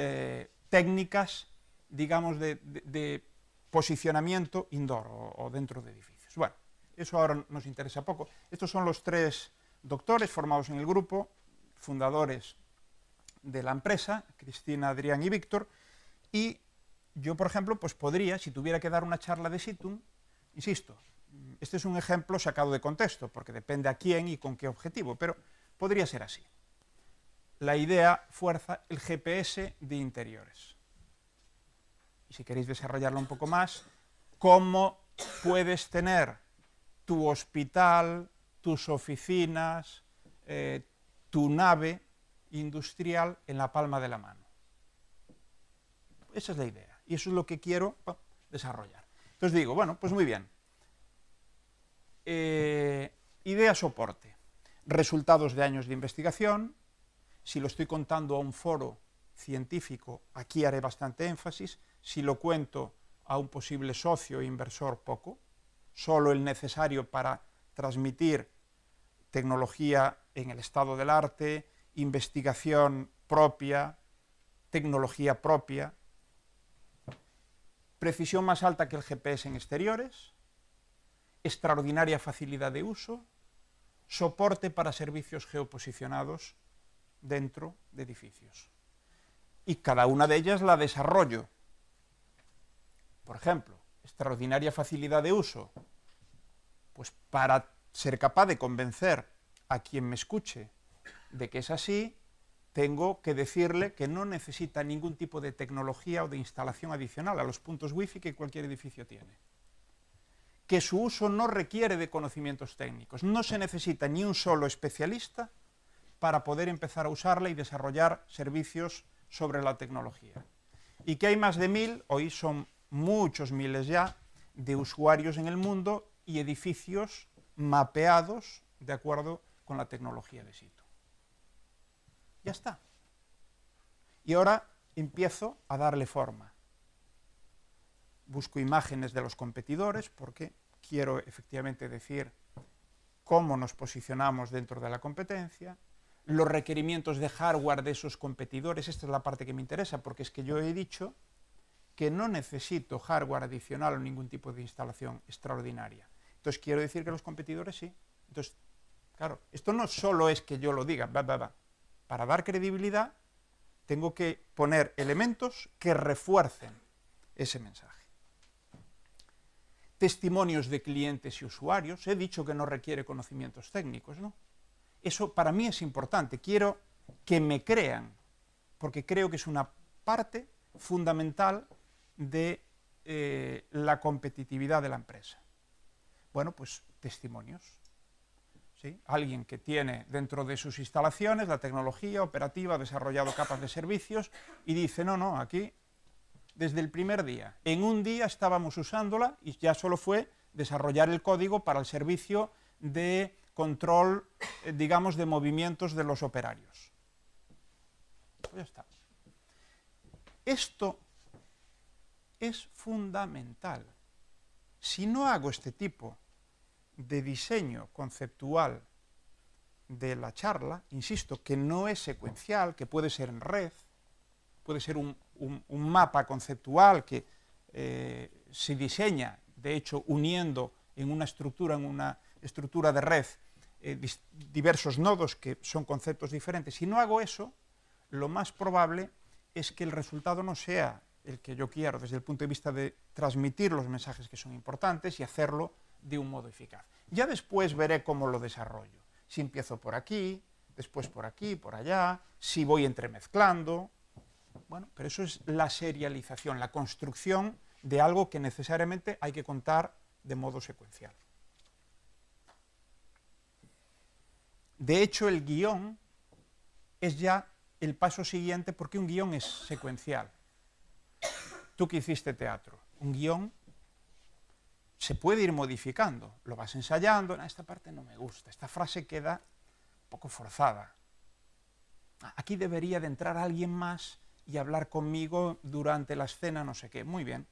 técnicas, digamos, de posicionamiento indoor o dentro de edificios. Bueno, eso ahora nos interesa poco. Estos son los tres doctores formados en el grupo, fundadores de la empresa, Cristina, Adrián y Víctor, y yo, por ejemplo, pues podría, si tuviera que dar una charla de Situm, insisto, este es un ejemplo sacado de contexto, porque depende a quién y con qué objetivo, pero podría ser así. La idea fuerza el GPS de interiores. Y si queréis desarrollarlo un poco más, ¿cómo puedes tener tu hospital, tus oficinas, tu nave industrial en la palma de la mano? Esa es la idea, y eso es lo que quiero desarrollar. Entonces digo, bueno, pues muy bien. Idea soporte, resultados de años de investigación. Si lo estoy contando a un foro científico, aquí haré bastante énfasis. Si lo cuento a un posible socio e inversor, poco. Solo el necesario para transmitir tecnología en el estado del arte, investigación propia, tecnología propia, precisión más alta que el GPS en exteriores, extraordinaria facilidad de uso, soporte para servicios geoposicionados dentro de edificios. Y cada una de ellas la desarrollo. Por ejemplo, extraordinaria facilidad de uso, pues para ser capaz de convencer a quien me escuche de que es así, tengo que decirle que no necesita ningún tipo de tecnología o de instalación adicional a los puntos wifi que cualquier edificio tiene. Que su uso no requiere de conocimientos técnicos, no se necesita ni un solo especialista para poder empezar a usarla y desarrollar servicios sobre la tecnología. Y que hay más de 1000, hoy son muchos miles ya, de usuarios en el mundo y edificios mapeados de acuerdo con la tecnología de Situm. Ya está. Y ahora empiezo a darle forma. Busco imágenes de los competidores porque quiero efectivamente decir cómo nos posicionamos dentro de la competencia, los requerimientos de hardware de esos competidores. Esta es la parte que me interesa, porque es que yo he dicho que no necesito hardware adicional o ningún tipo de instalación extraordinaria. Entonces quiero decir que los competidores sí. Entonces, claro, esto no solo es que yo lo diga, Para dar credibilidad tengo que poner elementos que refuercen ese mensaje. Testimonios de clientes y usuarios. He dicho que no requiere conocimientos técnicos, ¿no? Eso para mí es importante. Quiero que me crean, porque creo que es una parte fundamental de la competitividad de la empresa. Bueno, pues testimonios. ¿Sí? Alguien que tiene dentro de sus instalaciones la tecnología operativa, ha desarrollado capas de servicios y dice, no, aquí desde el primer día, en un día estábamos usándola y ya solo fue desarrollar el código para el servicio de control, digamos, de movimientos de los operarios. Pues ya está. Esto es fundamental. Si no hago este tipo de diseño conceptual de la charla, insisto, que no es secuencial, que puede ser en red, puede ser un mapa conceptual que se diseña, de hecho, uniendo en una estructura de red diversos nodos que son conceptos diferentes. Si no hago eso, lo más probable es que el resultado no sea el que yo quiero desde el punto de vista de transmitir los mensajes que son importantes y hacerlo de un modo eficaz. Ya después veré cómo lo desarrollo. Si empiezo por aquí, después por aquí, por allá, si voy entremezclando. Bueno, pero eso es la serialización, la construcción de algo que necesariamente hay que contar de modo secuencial. De hecho, el guión es ya el paso siguiente porque un guión es secuencial. Tú que hiciste teatro, un guión se puede ir modificando, lo vas ensayando, esta parte no me gusta, esta frase queda un poco forzada. Aquí debería de entrar alguien más y hablar conmigo durante la escena, no sé qué, muy bien.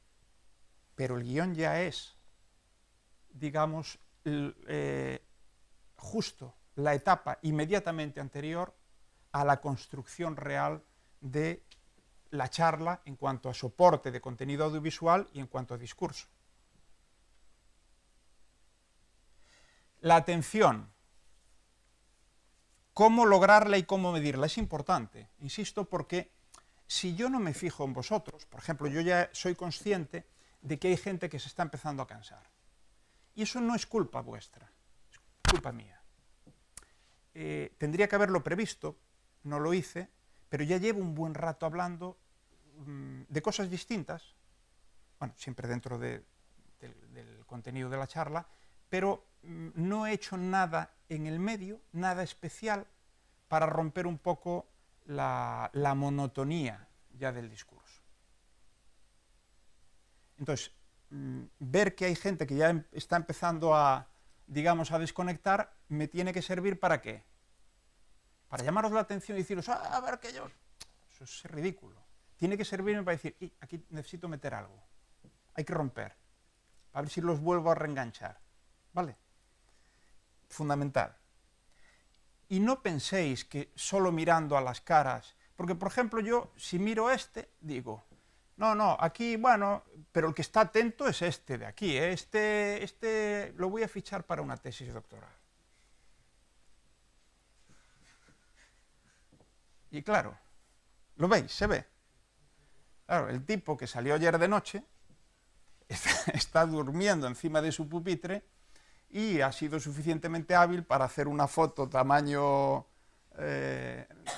Pero el guión ya es, digamos, justo la etapa inmediatamente anterior a la construcción real de la charla en cuanto a soporte de contenido audiovisual y en cuanto a discurso. La atención. ¿Cómo lograrla y cómo medirla? Es importante, insisto, porque si yo no me fijo en vosotros, por ejemplo, yo ya soy consciente de que hay gente que se está empezando a cansar. Y eso no es culpa vuestra, es culpa mía. Tendría que haberlo previsto, no lo hice, pero ya llevo un buen rato hablando de cosas distintas, bueno, siempre dentro del contenido de la charla, pero no he hecho nada en el medio, nada especial, para romper un poco la monotonía ya del discurso. Entonces, ver que hay gente que ya está empezando a, digamos, a desconectar, me tiene que servir ¿para qué? Para llamaros la atención y deciros, a ver que yo... Eso es ridículo. Tiene que servirme para decir, aquí necesito meter algo. Hay que romper. A ver si los vuelvo a reenganchar. ¿Vale? Fundamental. Y no penséis que solo mirando a las caras, porque por ejemplo yo, si miro digo, no, aquí, bueno, pero el que está atento es este de aquí, este lo voy a fichar para una tesis doctoral. Y claro, ¿lo veis? ¿Se ve? Claro, el tipo que salió ayer de noche está durmiendo encima de su pupitre y ha sido suficientemente hábil para hacer una foto tamaño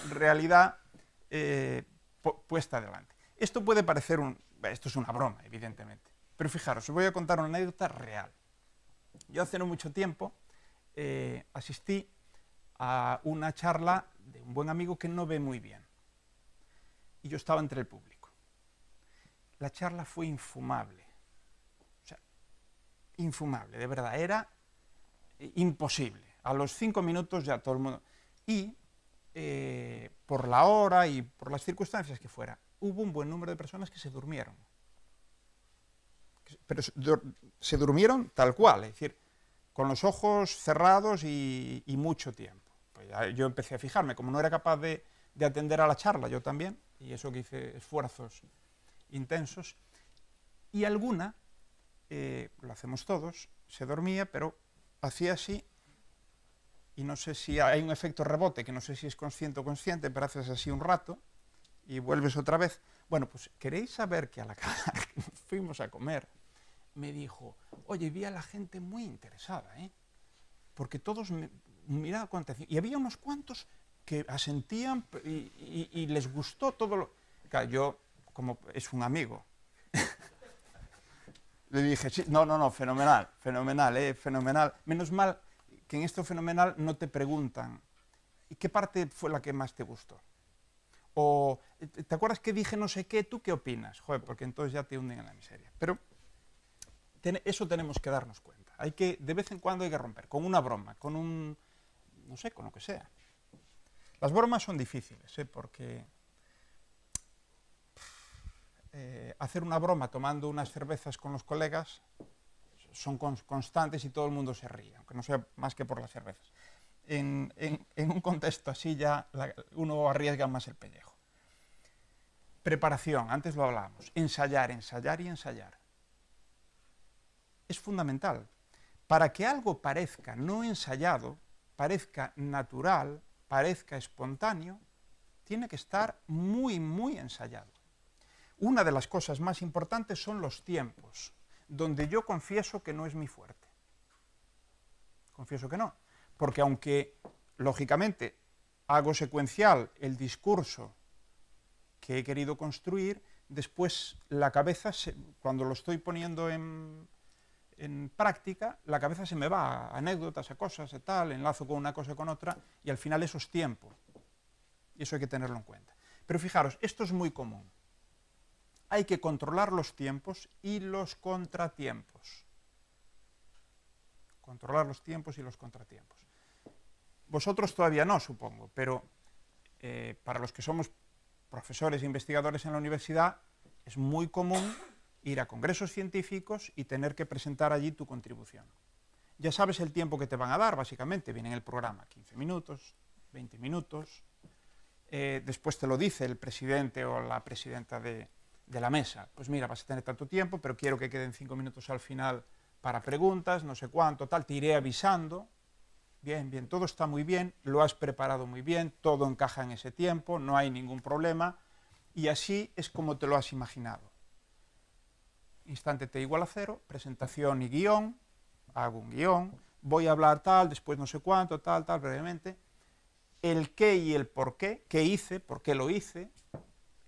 realidad puesta delante. Esto puede parecer esto es una broma, evidentemente, pero fijaros, os voy a contar una anécdota real. Yo hace no mucho tiempo asistí a una charla de un buen amigo que no ve muy bien y yo estaba entre el público. La charla fue infumable, o sea, infumable, de verdad, era imposible. A los 5 minutos ya todo el mundo... Y por la hora y por las circunstancias que fuera, hubo un buen número de personas que se durmieron. Pero se durmieron tal cual, es decir, con los ojos cerrados y mucho tiempo. Pues yo empecé a fijarme, como no era capaz de atender a la charla, yo también, y eso que hice esfuerzos intensos, y alguna, lo hacemos todos, se dormía, pero hacía así, y no sé si hay un efecto rebote, que no sé si es consciente o consciente, pero haces así un rato, y vuelves otra vez. Bueno, pues queréis saber que a la que fuimos a comer, me dijo, oye, vi a la gente muy interesada, porque todos miraban con atención. Y había unos cuantos que asentían y les gustó todo lo... Claro, yo, como es un amigo, le dije, sí, no, fenomenal, fenomenal. Menos mal que en esto fenomenal no te preguntan, ¿y qué parte fue la que más te gustó? O, ¿te acuerdas que dije no sé qué? ¿Tú qué opinas? Joder, porque entonces ya te hunden en la miseria. Pero eso tenemos que darnos cuenta. Hay que, de vez en cuando hay que romper, con una broma, con un, no sé, con lo que sea. Las bromas son difíciles, porque hacer una broma tomando unas cervezas con los colegas son constantes y todo el mundo se ríe, aunque no sea más que por las cervezas. En un contexto así ya uno arriesga más el pellejo. Preparación, antes lo hablábamos, ensayar y ensayar. Es fundamental. Para que algo parezca no ensayado, parezca natural, parezca espontáneo, tiene que estar muy, muy ensayado. Una de las cosas más importantes son los tiempos, donde yo confieso que no es mi fuerte. Confieso que no. Porque aunque, lógicamente, hago secuencial el discurso que he querido construir, después la cabeza, cuando lo estoy poniendo en práctica, la cabeza se me va a anécdotas, a cosas, a tal, enlazo con una cosa con otra, y al final eso es tiempo. Y eso hay que tenerlo en cuenta. Pero fijaros, esto es muy común. Hay que controlar los tiempos y los contratiempos. Controlar los tiempos y los contratiempos. Vosotros todavía no, supongo, pero para los que somos profesores e investigadores en la universidad, es muy común ir a congresos científicos y tener que presentar allí tu contribución. Ya sabes el tiempo que te van a dar, básicamente, viene en el programa, 15 minutos, 20 minutos, después te lo dice el presidente o la presidenta de la mesa, pues mira, vas a tener tanto tiempo, pero quiero que queden 5 minutos al final para preguntas, no sé cuánto, tal, te iré avisando. Bien, bien, todo está muy bien, lo has preparado muy bien, todo encaja en ese tiempo, no hay ningún problema, y así es como te lo has imaginado. Instante t igual a 0, presentación y guión, hago un guión, voy a hablar tal, después no sé cuánto, tal, brevemente, el qué y el por qué hice, por qué lo hice,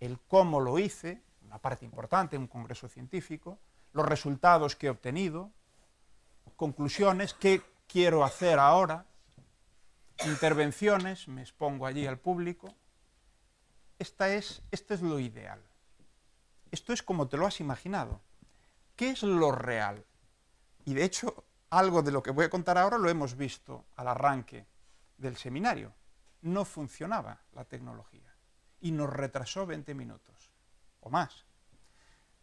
el cómo lo hice, una parte importante en un congreso científico, los resultados que he obtenido, conclusiones, qué quiero hacer ahora, intervenciones, me expongo allí al público. Esto es lo ideal. Esto es como te lo has imaginado. ¿Qué es lo real? Y de hecho, algo de lo que voy a contar ahora lo hemos visto al arranque del seminario. No funcionaba la tecnología y nos retrasó 20 minutos o más.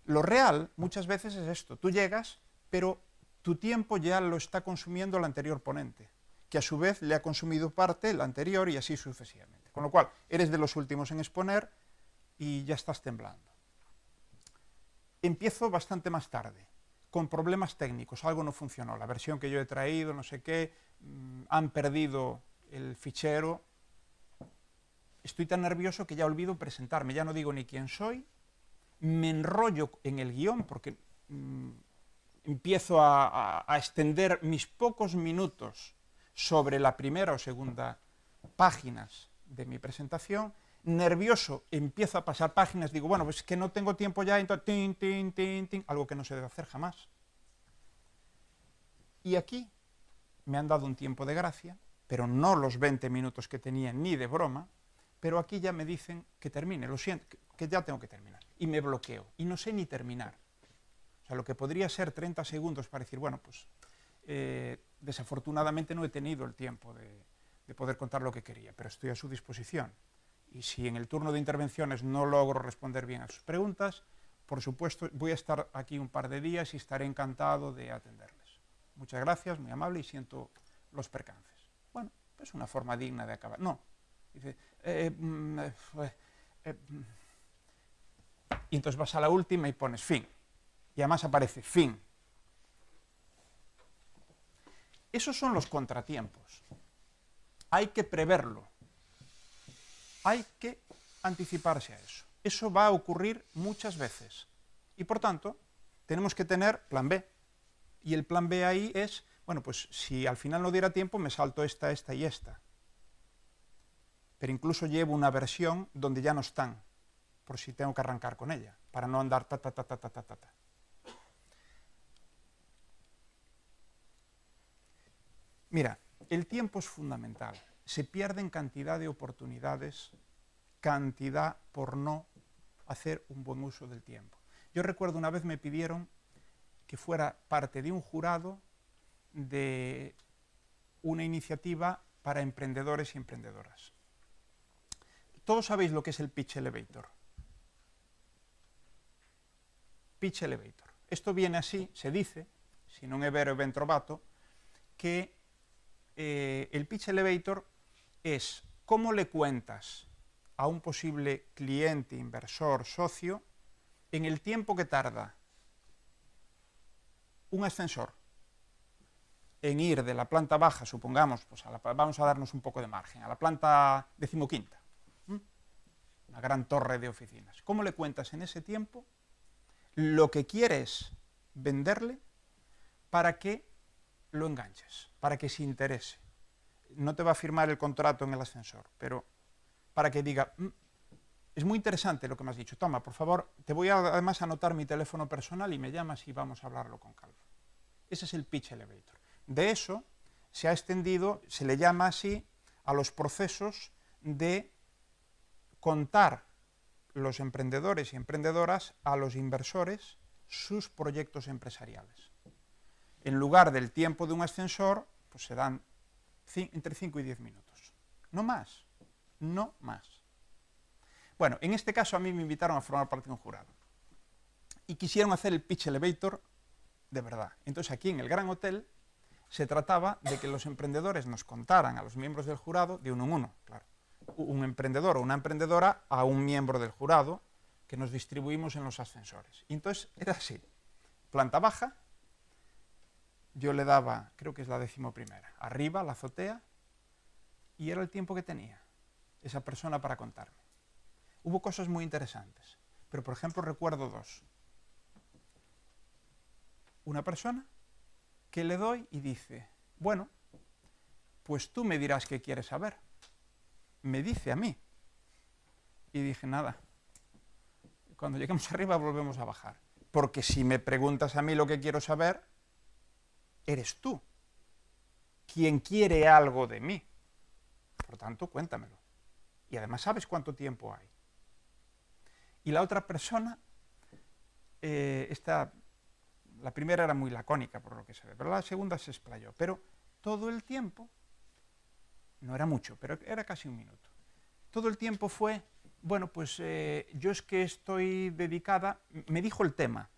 Lo real muchas veces es esto. Tú llegas, pero tu tiempo ya lo está consumiendo el anterior ponente, que a su vez le ha consumido parte el anterior y así sucesivamente. Con lo cual, eres de los últimos en exponer y ya estás temblando. Empiezo bastante más tarde, con problemas técnicos, algo no funcionó, la versión que yo he traído, no sé qué, han perdido el fichero. Estoy tan nervioso que ya olvido presentarme, ya no digo ni quién soy, me enrollo en el guión porque empiezo a extender mis pocos minutos sobre la primera o segunda páginas de mi presentación, nervioso, empiezo a pasar páginas, digo, bueno, pues es que no tengo tiempo ya, entonces, algo que no se debe hacer jamás. Y aquí me han dado un tiempo de gracia, pero no los 20 minutos que tenía ni de broma, pero aquí ya me dicen que termine, lo siento, que ya tengo que terminar, y me bloqueo, y no sé ni terminar. O sea, lo que podría ser 30 segundos para decir, bueno, pues desafortunadamente no he tenido el tiempo de poder contar lo que quería, pero estoy a su disposición. Y si en el turno de intervenciones no logro responder bien a sus preguntas, por supuesto, voy a estar aquí un par de días y estaré encantado de atenderles. Muchas gracias, muy amable, y siento los percances. Bueno, es una forma digna de acabar. No, dice, y entonces vas a la última y pones fin. Y además aparece fin. Esos son los contratiempos. Hay que preverlo. Hay que anticiparse a eso. Eso va a ocurrir muchas veces. Y por tanto, tenemos que tener plan B. Y el plan B ahí es, bueno, pues si al final no diera tiempo, me salto esta, esta y esta. Pero incluso llevo una versión donde ya no están, por si tengo que arrancar con ella, para no andar ta, ta, ta, ta, ta, ta, ta, ta. Mira, el tiempo es fundamental. Se pierden cantidad de oportunidades, cantidad por no hacer un buen uso del tiempo. Yo recuerdo una vez me pidieron que fuera parte de un jurado de una iniciativa para emprendedores y emprendedoras. Todos sabéis lo que es el pitch elevator. Pitch elevator. Esto viene así, se dice, si non é vero e ben trovato, que el pitch elevator es cómo le cuentas a un posible cliente, inversor, socio, en el tiempo que tarda un ascensor en ir de la planta baja, supongamos, pues vamos a darnos un poco de margen, a la planta 15ª, una gran torre de oficinas. ¿Cómo le cuentas en ese tiempo lo que quieres venderle para que lo enganches, para que se interese? No te va a firmar el contrato en el ascensor, pero para que diga, es muy interesante lo que me has dicho, toma, por favor, te voy a además anotar mi teléfono personal y me llamas y vamos a hablarlo con calma. Ese es el pitch elevator. De eso se ha extendido, se le llama así, a los procesos de contar los emprendedores y emprendedoras a los inversores sus proyectos empresariales. En lugar del tiempo de un ascensor, pues se dan entre 5 y 10 minutos. No más, no más. Bueno, en este caso a mí me invitaron a formar parte de un jurado y quisieron hacer el pitch elevator de verdad. Entonces aquí en el Gran Hotel se trataba de que los emprendedores nos contaran a los miembros del jurado, de uno en uno, claro, un emprendedor o una emprendedora a un miembro del jurado que nos distribuimos en los ascensores. Y entonces era así, planta baja, yo le daba, creo que es la 11ª, arriba, la azotea, y era el tiempo que tenía esa persona para contarme. Hubo cosas muy interesantes, pero por ejemplo recuerdo dos. Una persona que le doy y dice, bueno, pues tú me dirás qué quieres saber. Me dice a mí. Y dije, nada, cuando lleguemos arriba volvemos a bajar. Porque si me preguntas a mí lo que quiero saber, eres tú quien quiere algo de mí. Por tanto, cuéntamelo. Y además sabes cuánto tiempo hay. Y la otra persona, la primera era muy lacónica por lo que se ve, pero la segunda se explayó. Pero todo el tiempo, no era mucho, pero era casi un minuto. Todo el tiempo fue, bueno, pues yo es que estoy dedicada, me dijo el tema,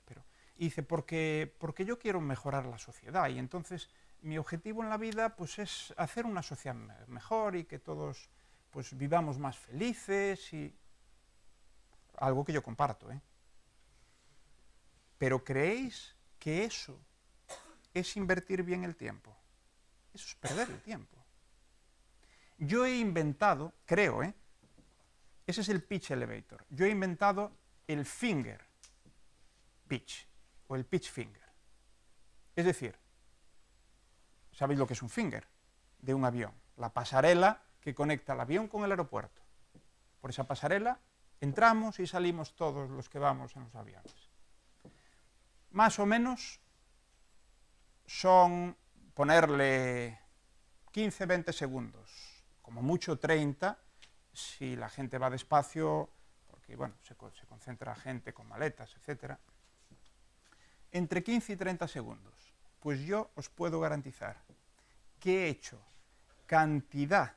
y dice, porque yo quiero mejorar la sociedad y entonces mi objetivo en la vida pues es hacer una sociedad mejor y que todos pues vivamos más felices y algo que yo comparto, ¿eh? Pero ¿creéis que eso es invertir bien el tiempo? Eso es perder el tiempo. Yo he inventado, creo, ese es el pitch elevator, yo he inventado el finger pitch o el pitch finger. Es decir, ¿sabéis lo que es un finger? De un avión, la pasarela que conecta el avión con el aeropuerto. Por esa pasarela entramos y salimos todos los que vamos en los aviones. Más o menos son ponerle 15-20 segundos, como mucho 30, si la gente va despacio, porque bueno, se concentra gente con maletas, etc. Entre 15 y 30 segundos. Pues yo os puedo garantizar que he hecho cantidad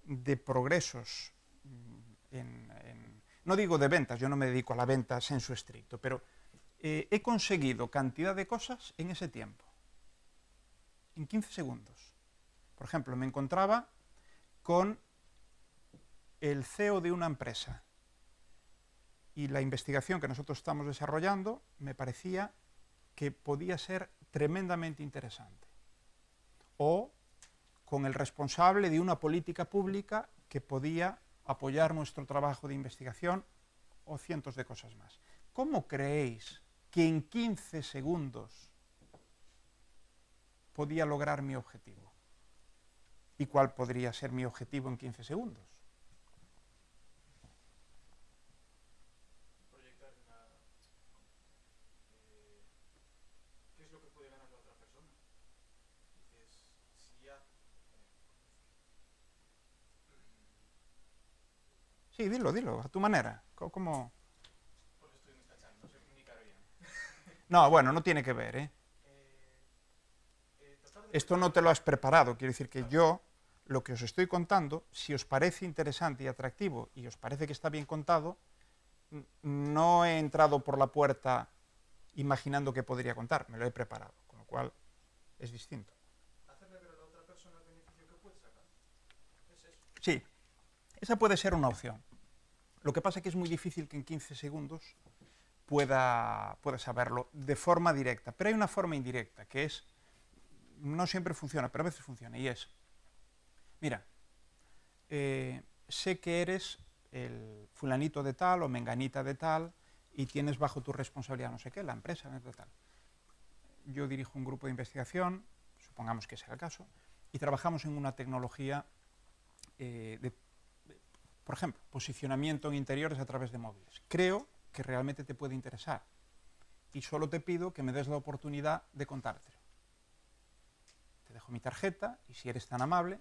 de progresos no digo de ventas, yo no me dedico a la venta sensu estricto, pero he conseguido cantidad de cosas en ese tiempo, en 15 segundos. Por ejemplo, me encontraba con el CEO de una empresa y la investigación que nosotros estamos desarrollando me parecía que podía ser tremendamente interesante. O con el responsable de una política pública que podía apoyar nuestro trabajo de investigación o cientos de cosas más. ¿Cómo creéis que en 15 segundos podía lograr mi objetivo? ¿Y cuál podría ser mi objetivo en 15 segundos? Proyectar qué es lo que puede ganar la otra persona. Dices, si ya... Sí, dilo, a tu manera. ¿Cómo? Porque estoy destachando, no sé comunicar bien. No, bueno, no tiene que ver, ¿eh? Tratar de... Esto no te lo has preparado, quiero decir que yo, lo que os estoy contando, si os parece interesante y atractivo y os parece que está bien contado, no he entrado por la puerta imaginando que podría contar, me lo he preparado, con lo cual es distinto. Hacerle ver a la otra persona el beneficio que puede sacar. Es eso. Sí, esa puede ser una opción. Lo que pasa es que es muy difícil que en 15 segundos pueda saberlo de forma directa, pero hay una forma indirecta, que es, no siempre funciona, pero a veces funciona, y es, mira, sé que eres el fulanito de tal o menganita de tal y tienes bajo tu responsabilidad no sé qué, la empresa, de tal. Yo dirijo un grupo de investigación, supongamos que sea el caso, y trabajamos en una tecnología por ejemplo, posicionamiento en interiores a través de móviles. Creo que realmente te puede interesar y solo te pido que me des la oportunidad de contártelo. Te dejo mi tarjeta y si eres tan amable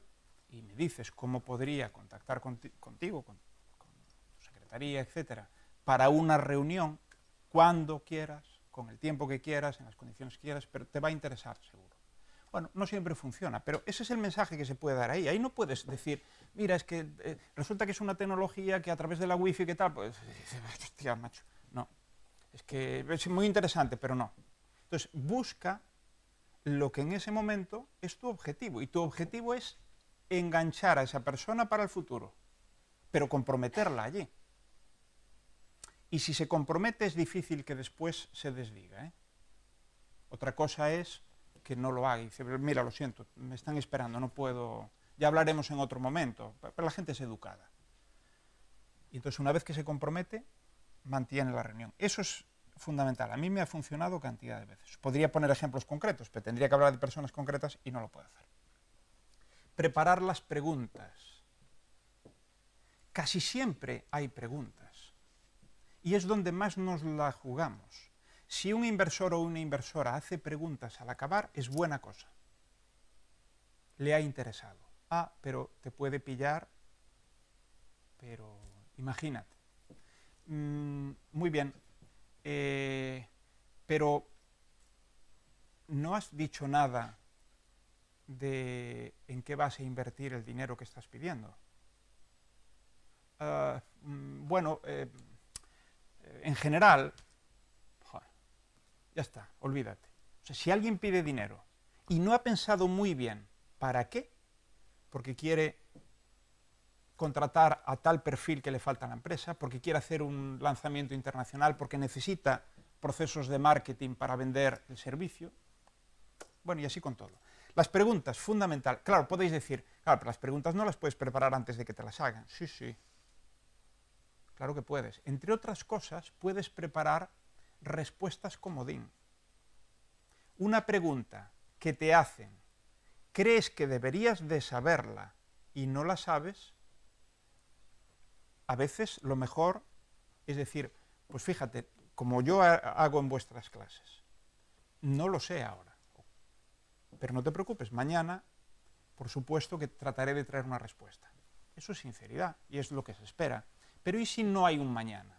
y me dices cómo podría contactar contigo, con tu secretaría, etcétera, para una reunión, cuando quieras, con el tiempo que quieras, en las condiciones que quieras, pero te va a interesar seguro. Bueno, no siempre funciona, pero ese es el mensaje que se puede dar ahí. Ahí no puedes decir, mira, es que resulta que es una tecnología que a través de la wifi, ¿qué tal? Pues, hostia, macho, no. Es que es muy interesante, pero no. Entonces, busca lo que en ese momento es tu objetivo. Y tu objetivo es enganchar a esa persona para el futuro, pero comprometerla allí. Y si se compromete, es difícil que después se desdiga, ¿eh? Otra cosa es que no lo haga y dice, mira, lo siento, me están esperando, no puedo, ya hablaremos en otro momento, pero la gente es educada. Y entonces una vez que se compromete, mantiene la reunión. Eso es fundamental, a mí me ha funcionado cantidad de veces. Podría poner ejemplos concretos, pero tendría que hablar de personas concretas y no lo puedo hacer. Preparar las preguntas. Casi siempre hay preguntas y es donde más nos la jugamos. Si un inversor o una inversora hace preguntas al acabar, es buena cosa. Le ha interesado. Ah, pero te puede pillar, pero imagínate. Muy bien, pero no has dicho nada de en qué vas a invertir el dinero que estás pidiendo. Bueno, en general... Ya está, olvídate. O sea, si alguien pide dinero y no ha pensado muy bien para qué, porque quiere contratar a tal perfil que le falta a la empresa, porque quiere hacer un lanzamiento internacional, porque necesita procesos de marketing para vender el servicio, bueno, y así con todo. Las preguntas, fundamental. Claro, podéis decir, claro, pero las preguntas no las puedes preparar antes de que te las hagan. Sí, sí. Claro que puedes. Entre otras cosas, puedes preparar respuestas comodín. Una pregunta que te hacen, crees que deberías de saberla y no la sabes, a veces lo mejor es decir, pues fíjate, como yo hago en vuestras clases, no lo sé ahora, pero no te preocupes, mañana, por supuesto que trataré de traer una respuesta. Eso es sinceridad y es lo que se espera. Pero ¿y si no hay un mañana?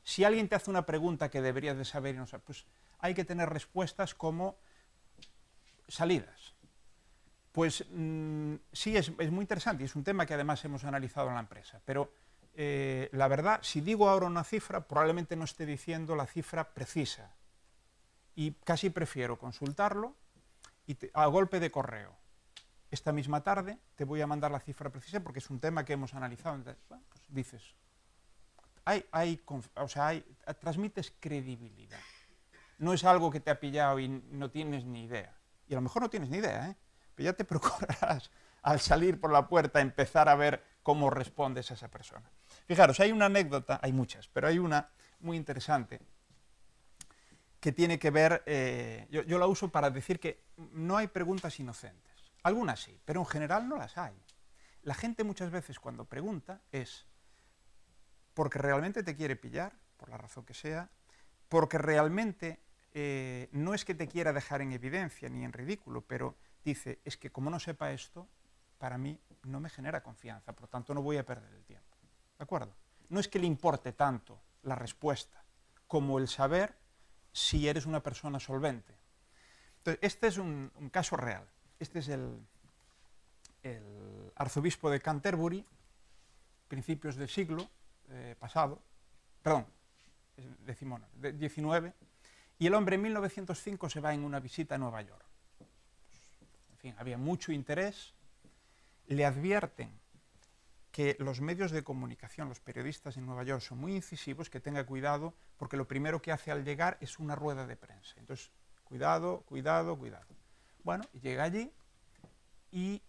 Si alguien te hace una pregunta que deberías de saber y no sabes, pues hay que tener respuestas como salidas. Pues sí, es muy interesante y es un tema que además hemos analizado en la empresa, pero la verdad, si digo ahora una cifra, probablemente no esté diciendo la cifra precisa y casi prefiero consultarlo y a golpe de correo. Esta misma tarde te voy a mandar la cifra precisa porque es un tema que hemos analizado. Entonces, bueno, pues dices... transmites credibilidad. No es algo que te ha pillado y no tienes ni idea. Y a lo mejor no tienes ni idea, ¿eh? Pero ya te procurarás al salir por la puerta empezar a ver cómo respondes a esa persona. Fijaros, hay una anécdota, hay muchas, pero hay una muy interesante que tiene que ver, yo la uso para decir que no hay preguntas inocentes. Algunas sí, pero en general no las hay. La gente muchas veces cuando pregunta es porque realmente te quiere pillar, por la razón que sea, porque realmente no es que te quiera dejar en evidencia ni en ridículo, pero dice, es que como no sepa esto, para mí no me genera confianza, por tanto no voy a perder el tiempo. ¿De acuerdo? No es que le importe tanto la respuesta como el saber si eres una persona solvente. Entonces, este es un caso real. Este es el arzobispo de Canterbury, principios del siglo pasado, perdón, XIX, y el hombre en 1905 se va en una visita a Nueva York. En fin, había mucho interés, le advierten que los medios de comunicación, los periodistas en Nueva York son muy incisivos, que tenga cuidado, porque lo primero que hace al llegar es una rueda de prensa. Entonces, cuidado, cuidado, cuidado. Bueno, llega allí y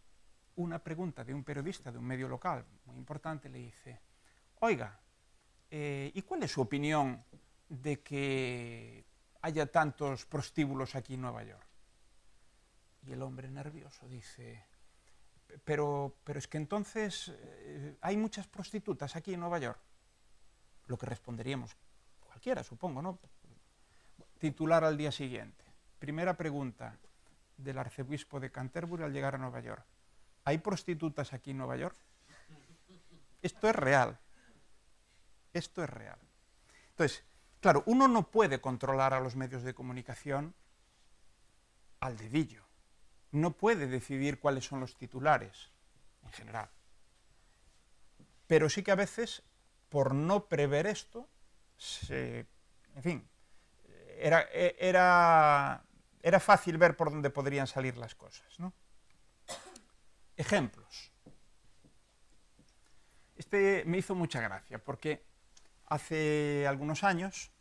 una pregunta de un periodista de un medio local muy importante le dice, oiga, ¿y cuál es su opinión de que haya tantos prostíbulos aquí en Nueva York? Y el hombre nervioso dice, pero es que entonces hay muchas prostitutas aquí en Nueva York. Lo que responderíamos cualquiera, supongo, ¿no? Titular al día siguiente. Primera pregunta del arzobispo de Canterbury al llegar a Nueva York. ¿Hay prostitutas aquí en Nueva York? Esto es real. Esto es real. Entonces, claro, uno no puede controlar a los medios de comunicación al dedillo. No puede decidir cuáles son los titulares, en general. Pero sí que a veces, por no prever esto, en fin, era fácil ver por dónde podrían salir las cosas, ¿no? Ejemplos. Este me hizo mucha gracia, porque hace algunos años,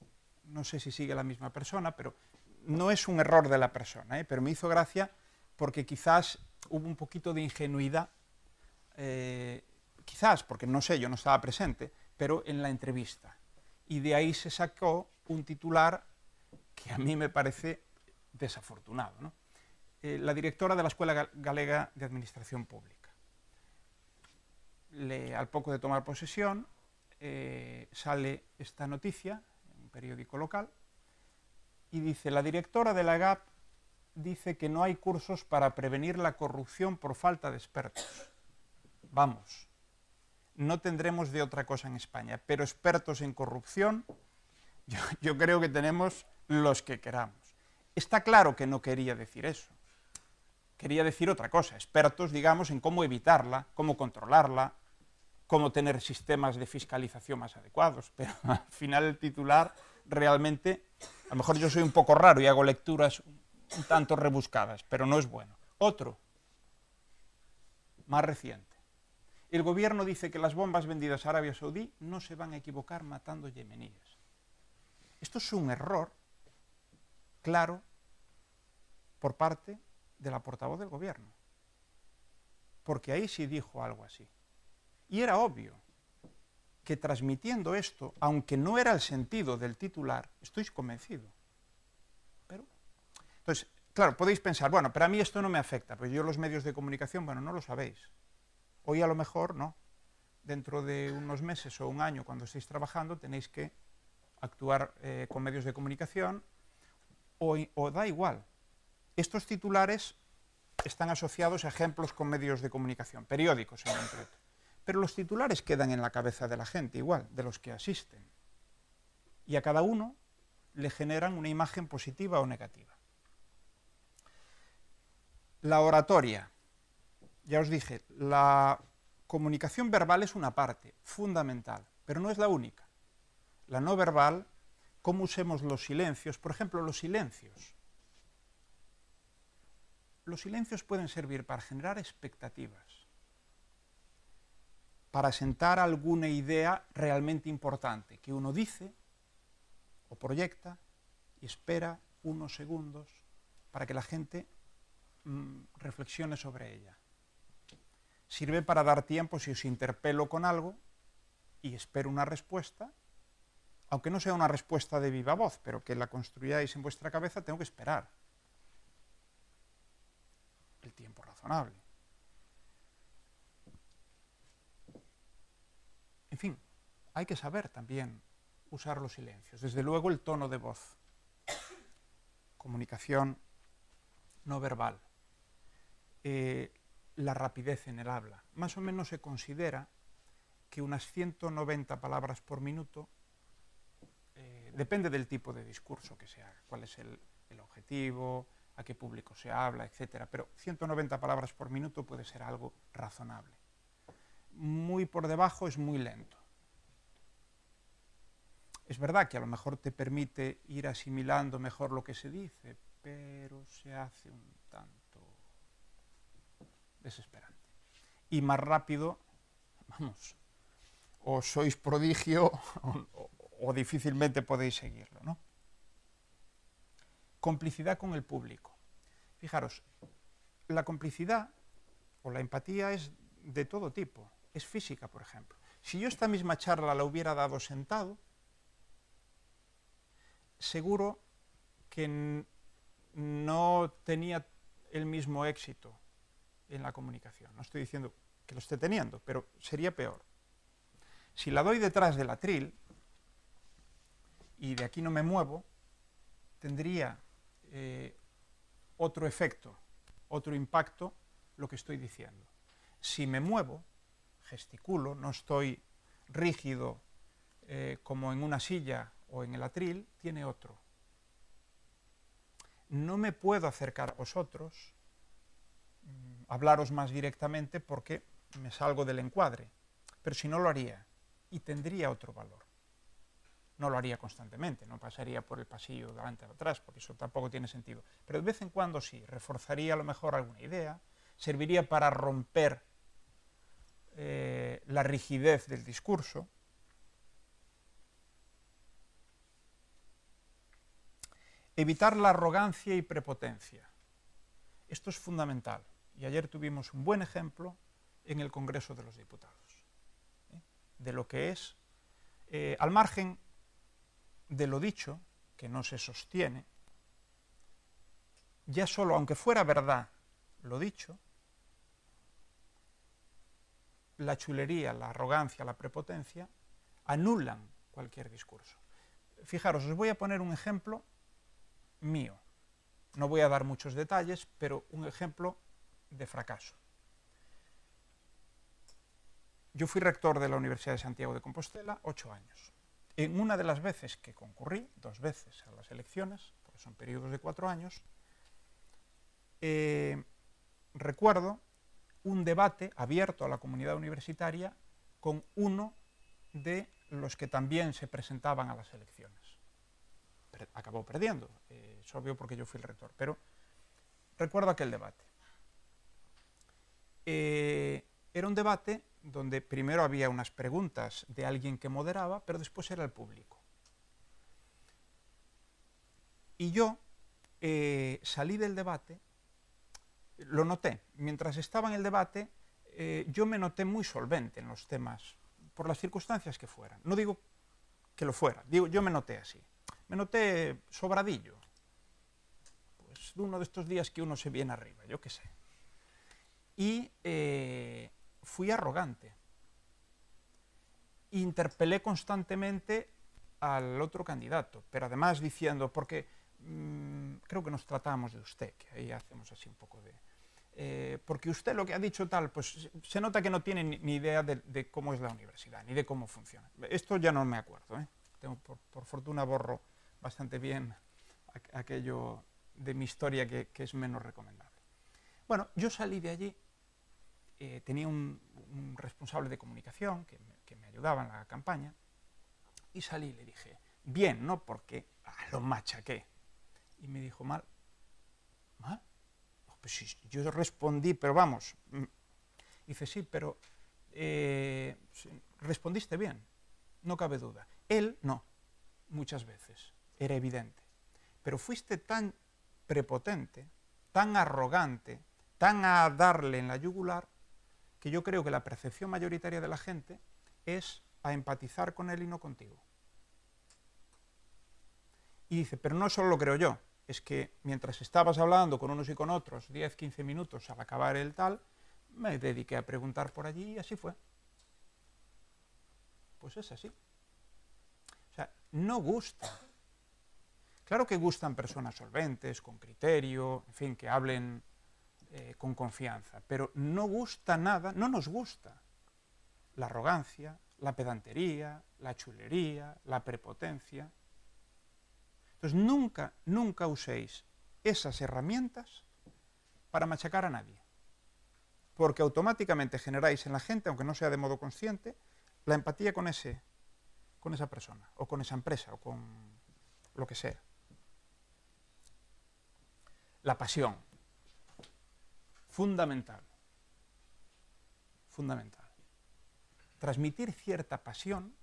no sé si sigue la misma persona, pero no es un error de la persona, pero me hizo gracia porque quizás hubo un poquito de ingenuidad, quizás, porque no sé, yo no estaba presente, pero en la entrevista. Y de ahí se sacó un titular que a mí me parece desafortunado, ¿no? La directora de la Escuela Galega de Administración Pública. Al poco de tomar posesión, sale esta noticia en un periódico local y dice, la directora de la EGAP dice que no hay cursos para prevenir la corrupción por falta de expertos. Vamos, no tendremos de otra cosa en España, pero expertos en corrupción, yo creo que tenemos los que queramos. Está claro que no quería decir eso. Quería decir otra cosa, expertos, digamos, en cómo evitarla, cómo controlarla, cómo tener sistemas de fiscalización más adecuados, pero al final el titular realmente, a lo mejor yo soy un poco raro y hago lecturas un tanto rebuscadas, pero no es bueno. Otro, más reciente. El gobierno dice que las bombas vendidas a Arabia Saudí no se van a equivocar matando yemeníes. Esto es un error claro por parte de la portavoz del gobierno, porque ahí sí dijo algo así. Y era obvio que transmitiendo esto, aunque no era el sentido del titular, estoy convencido. Pero, entonces, claro, podéis pensar, bueno, pero a mí esto no me afecta, pues yo los medios de comunicación, bueno, no lo sabéis. Hoy a lo mejor no. Dentro de unos meses o un año, cuando estéis trabajando, tenéis que actuar con medios de comunicación o da igual. Estos titulares están asociados a ejemplos con medios de comunicación, periódicos en concreto. Pero los titulares quedan en la cabeza de la gente igual, de los que asisten. Y a cada uno le generan una imagen positiva o negativa. La oratoria. Ya os dije, la comunicación verbal es una parte fundamental, pero no es la única. La no verbal, cómo usemos los silencios, por ejemplo, los silencios. Los silencios pueden servir para generar expectativas, para asentar alguna idea realmente importante que uno dice o proyecta y espera unos segundos para que la gente reflexione sobre ella. sirve para dar tiempo si os interpelo con algo y espero una respuesta, aunque no sea una respuesta de viva voz, pero que la construyáis en vuestra cabeza, tengo que esperar el tiempo razonable. En fin, hay que saber también usar los silencios. Desde luego el tono de voz, comunicación no verbal, la rapidez en el habla. Más o menos se considera que unas 190 palabras por minuto, depende del tipo de discurso que se haga, cuál es el objetivo, a qué público se habla, etcétera, pero 190 palabras por minuto puede ser algo razonable. Muy por debajo es muy lento. Es verdad que a lo mejor te permite ir asimilando mejor lo que se dice, pero se hace un tanto desesperante. Y más rápido, vamos, o sois prodigio o difícilmente podéis seguirlo, ¿no? Complicidad con el público. Fijaros, la complicidad o la empatía es de todo tipo. Es física, por ejemplo. Si yo esta misma charla la hubiera dado sentado, seguro que no tenía el mismo éxito en la comunicación. No estoy diciendo que lo esté teniendo, pero sería peor. Si la doy detrás del atril y de aquí no me muevo, tendría otro efecto, otro impacto lo que estoy diciendo. Si me muevo, gesticulo, no estoy rígido como en una silla o en el atril, tiene otro. No me puedo acercar a vosotros, hablaros más directamente porque me salgo del encuadre, pero si no lo haría y tendría otro valor. No lo haría constantemente, no pasaría por el pasillo delante o atrás, porque eso tampoco tiene sentido. Pero de vez en cuando sí, reforzaría a lo mejor alguna idea, serviría para romper la rigidez del discurso. Evitar la arrogancia y prepotencia. Esto es fundamental. Y ayer tuvimos un buen ejemplo en el Congreso de los Diputados, de lo que es, al margen de lo dicho, que no se sostiene, ya solo, aunque fuera verdad lo dicho, la chulería, la arrogancia, la prepotencia, anulan cualquier discurso. Fijaros, os voy a poner un ejemplo mío. No voy a dar muchos detalles, pero un ejemplo de fracaso. Yo fui rector de la Universidad de Santiago de Compostela 8 años. En una de las veces que concurrí, 2 veces a las elecciones, porque son periodos de 4 años, recuerdo un debate abierto a la comunidad universitaria con uno de los que también se presentaban a las elecciones. Acabó perdiendo, es obvio porque yo fui el rector, pero recuerdo aquel debate. Era un debate donde primero había unas preguntas de alguien que moderaba, pero después era el público. Y yo salí del debate, lo noté, mientras estaba en el debate, yo me noté muy solvente en los temas, por las circunstancias que fueran. No digo que lo fuera, digo, yo me noté así. Me noté sobradillo, pues de uno de estos días que uno se viene arriba, yo qué sé. Y fui arrogante. Interpelé constantemente al otro candidato, pero además diciendo, porque creo que nos tratamos de usted, que ahí hacemos así un poco de... porque usted lo que ha dicho tal, pues se nota que no tiene ni idea de cómo es la universidad, ni de cómo funciona. Esto ya no me acuerdo, ¿eh? Tengo, por fortuna borro bastante bien aquello de mi historia que es menos recomendable. Bueno, yo salí de allí, tenía un responsable de comunicación que me ayudaba en la campaña, y salí y le dije, bien, ¿no? Porque lo machaqué. Y me dijo, mal. ¿Mal? Pues sí, yo respondí, pero vamos. Dice, sí, pero respondiste bien, no cabe duda. Él, no, muchas veces, era evidente. Pero fuiste tan prepotente, tan arrogante, tan a darle en la yugular, que yo creo que la percepción mayoritaria de la gente es a empatizar con él y no contigo. Y dice, pero no solo lo creo yo, es que mientras estabas hablando con unos y con otros 10, 15 minutos al acabar el tal, me dediqué a preguntar por allí y así fue. Pues es así. O sea, no gusta. Claro que gustan personas solventes, con criterio, en fin, que hablen con confianza, pero no gusta nada, no nos gusta la arrogancia, la pedantería, la chulería, la prepotencia. Entonces nunca uséis esas herramientas para machacar a nadie, porque automáticamente generáis en la gente, aunque no sea de modo consciente, la empatía con esa persona, o con esa empresa, o con lo que sea. La pasión, fundamental. Transmitir cierta pasión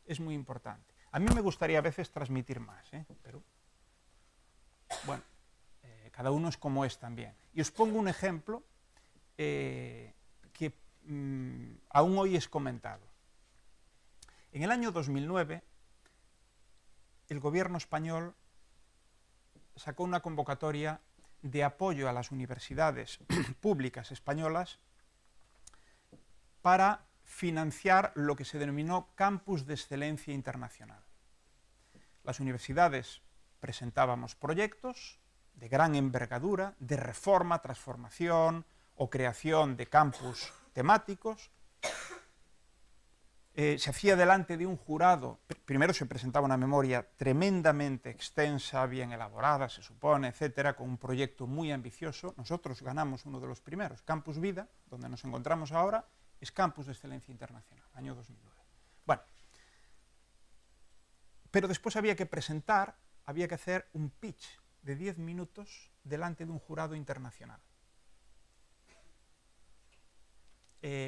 es muy importante. A mí me gustaría a veces transmitir más, pero bueno, cada uno es como es también. Y os pongo un ejemplo que aún hoy es comentado. En el año 2009, el gobierno español sacó una convocatoria de apoyo a las universidades públicas españolas para financiar lo que se denominó Campus de Excelencia Internacional. Las universidades presentábamos proyectos de gran envergadura, de reforma, transformación o creación de campus temáticos. Se hacía delante de un jurado, primero se presentaba una memoria tremendamente extensa, bien elaborada, se supone, etcétera, con un proyecto muy ambicioso. Nosotros ganamos uno de los primeros, Campus Vida, donde nos encontramos ahora, es Campus de Excelencia Internacional, año 2009. Bueno, pero después había que presentar, había que hacer un pitch de 10 minutos delante de un jurado internacional,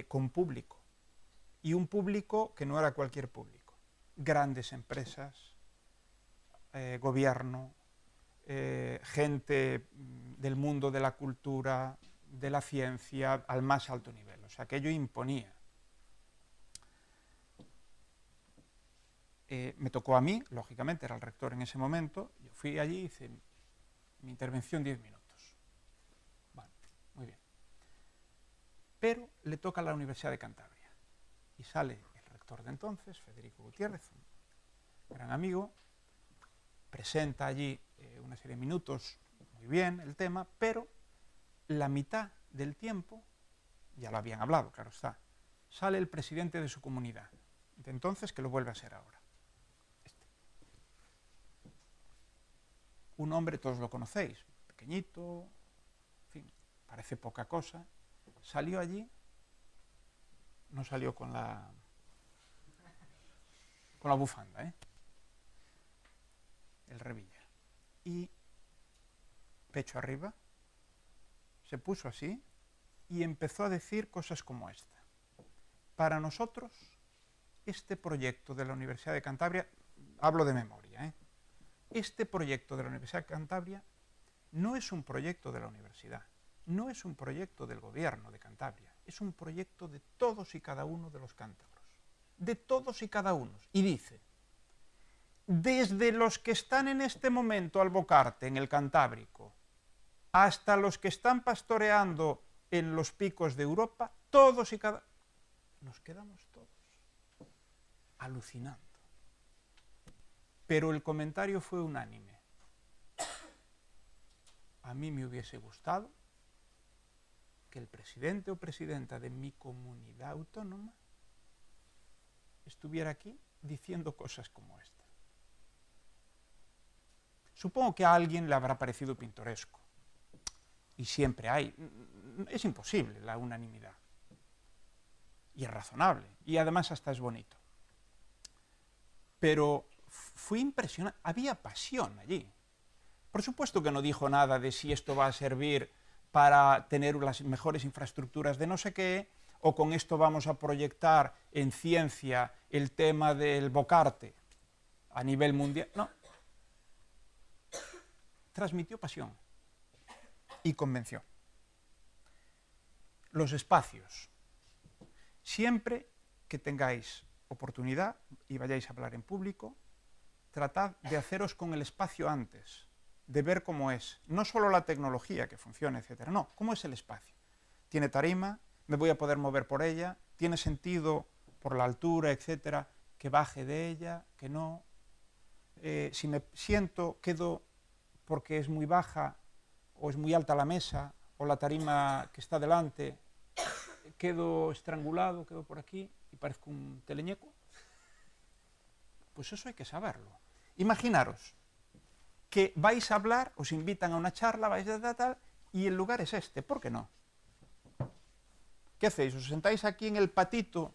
con público. Y un público que no era cualquier público. Grandes empresas, gobierno, gente del mundo de la cultura, de la ciencia, al más alto nivel. O sea, aquello imponía. Me tocó a mí, lógicamente, era el rector en ese momento. Yo fui allí y hice mi intervención 10 minutos. Bueno, muy bien. Pero le toca a la Universidad de Cantabria. Y sale el rector de entonces, Federico Gutiérrez, un gran amigo, presenta allí una serie de minutos, muy bien el tema, pero la mitad del tiempo, ya lo habían hablado, claro está, sale el presidente de su comunidad, de entonces, que lo vuelve a ser ahora. Un hombre, todos lo conocéis, pequeñito, en fin, parece poca cosa, salió allí. No salió con la bufanda, el Revilla. Y pecho arriba, se puso así y empezó a decir cosas como esta. Para nosotros, este proyecto de la Universidad de Cantabria, hablo de memoria, este proyecto de la Universidad de Cantabria no es un proyecto de la universidad, no es un proyecto del gobierno de Cantabria, es un proyecto de todos y cada uno de los cántabros, de todos y cada uno. Y dice, desde los que están en este momento al Bocarte, en el Cantábrico, hasta los que están pastoreando en los picos de Europa, todos y cada... Nos quedamos todos alucinando. Pero el comentario fue unánime. A mí me hubiese gustado que el presidente o presidenta de mi comunidad autónoma estuviera aquí diciendo cosas como esta. Supongo que a alguien le habrá parecido pintoresco, y siempre hay, es imposible la unanimidad, y es razonable, y además hasta es bonito. Pero fue impresionante, había pasión allí. Por supuesto que no dijo nada de si esto va a servir para tener las mejores infraestructuras de no sé qué, o con esto vamos a proyectar en ciencia el tema del Bocarte a nivel mundial. No. Transmitió pasión y convenció. Los espacios. Siempre que tengáis oportunidad y vayáis a hablar en público, tratad de haceros con el espacio antes, de ver cómo es. No solo la tecnología que funciona, etcétera. No, cómo es el espacio. ¿Tiene tarima? ¿Me voy a poder mover por ella? ¿Tiene sentido por la altura, etcétera, que baje de ella, que no? Si me siento, quedo porque es muy baja o es muy alta la mesa o la tarima que está delante, quedo estrangulado, quedo por aquí y parezco un teleñeco. Pues eso hay que saberlo. Imaginaros que vais a hablar, os invitan a una charla, vais a tal, y el lugar es este, ¿por qué no? ¿Qué hacéis? ¿Os sentáis aquí en el patito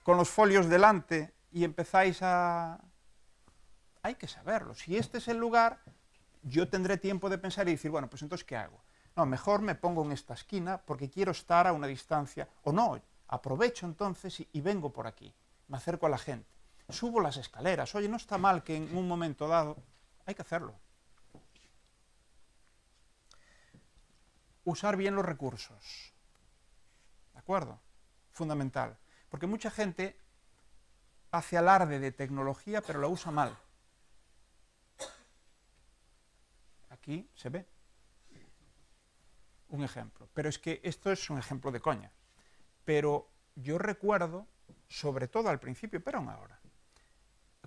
con los folios delante y empezáis a...? Hay que saberlo. Si este es el lugar, yo tendré tiempo de pensar y decir, bueno, pues entonces, ¿qué hago? No, mejor me pongo en esta esquina porque quiero estar a una distancia, o no, aprovecho entonces y vengo por aquí, me acerco a la gente, subo las escaleras. Oye, no está mal que en un momento dado, hay que hacerlo. Usar bien los recursos, ¿de acuerdo? Fundamental, porque mucha gente hace alarde de tecnología, pero la usa mal. Aquí se ve un ejemplo, pero es que esto es un ejemplo de coña. Pero yo recuerdo, sobre todo al principio, pero aún ahora,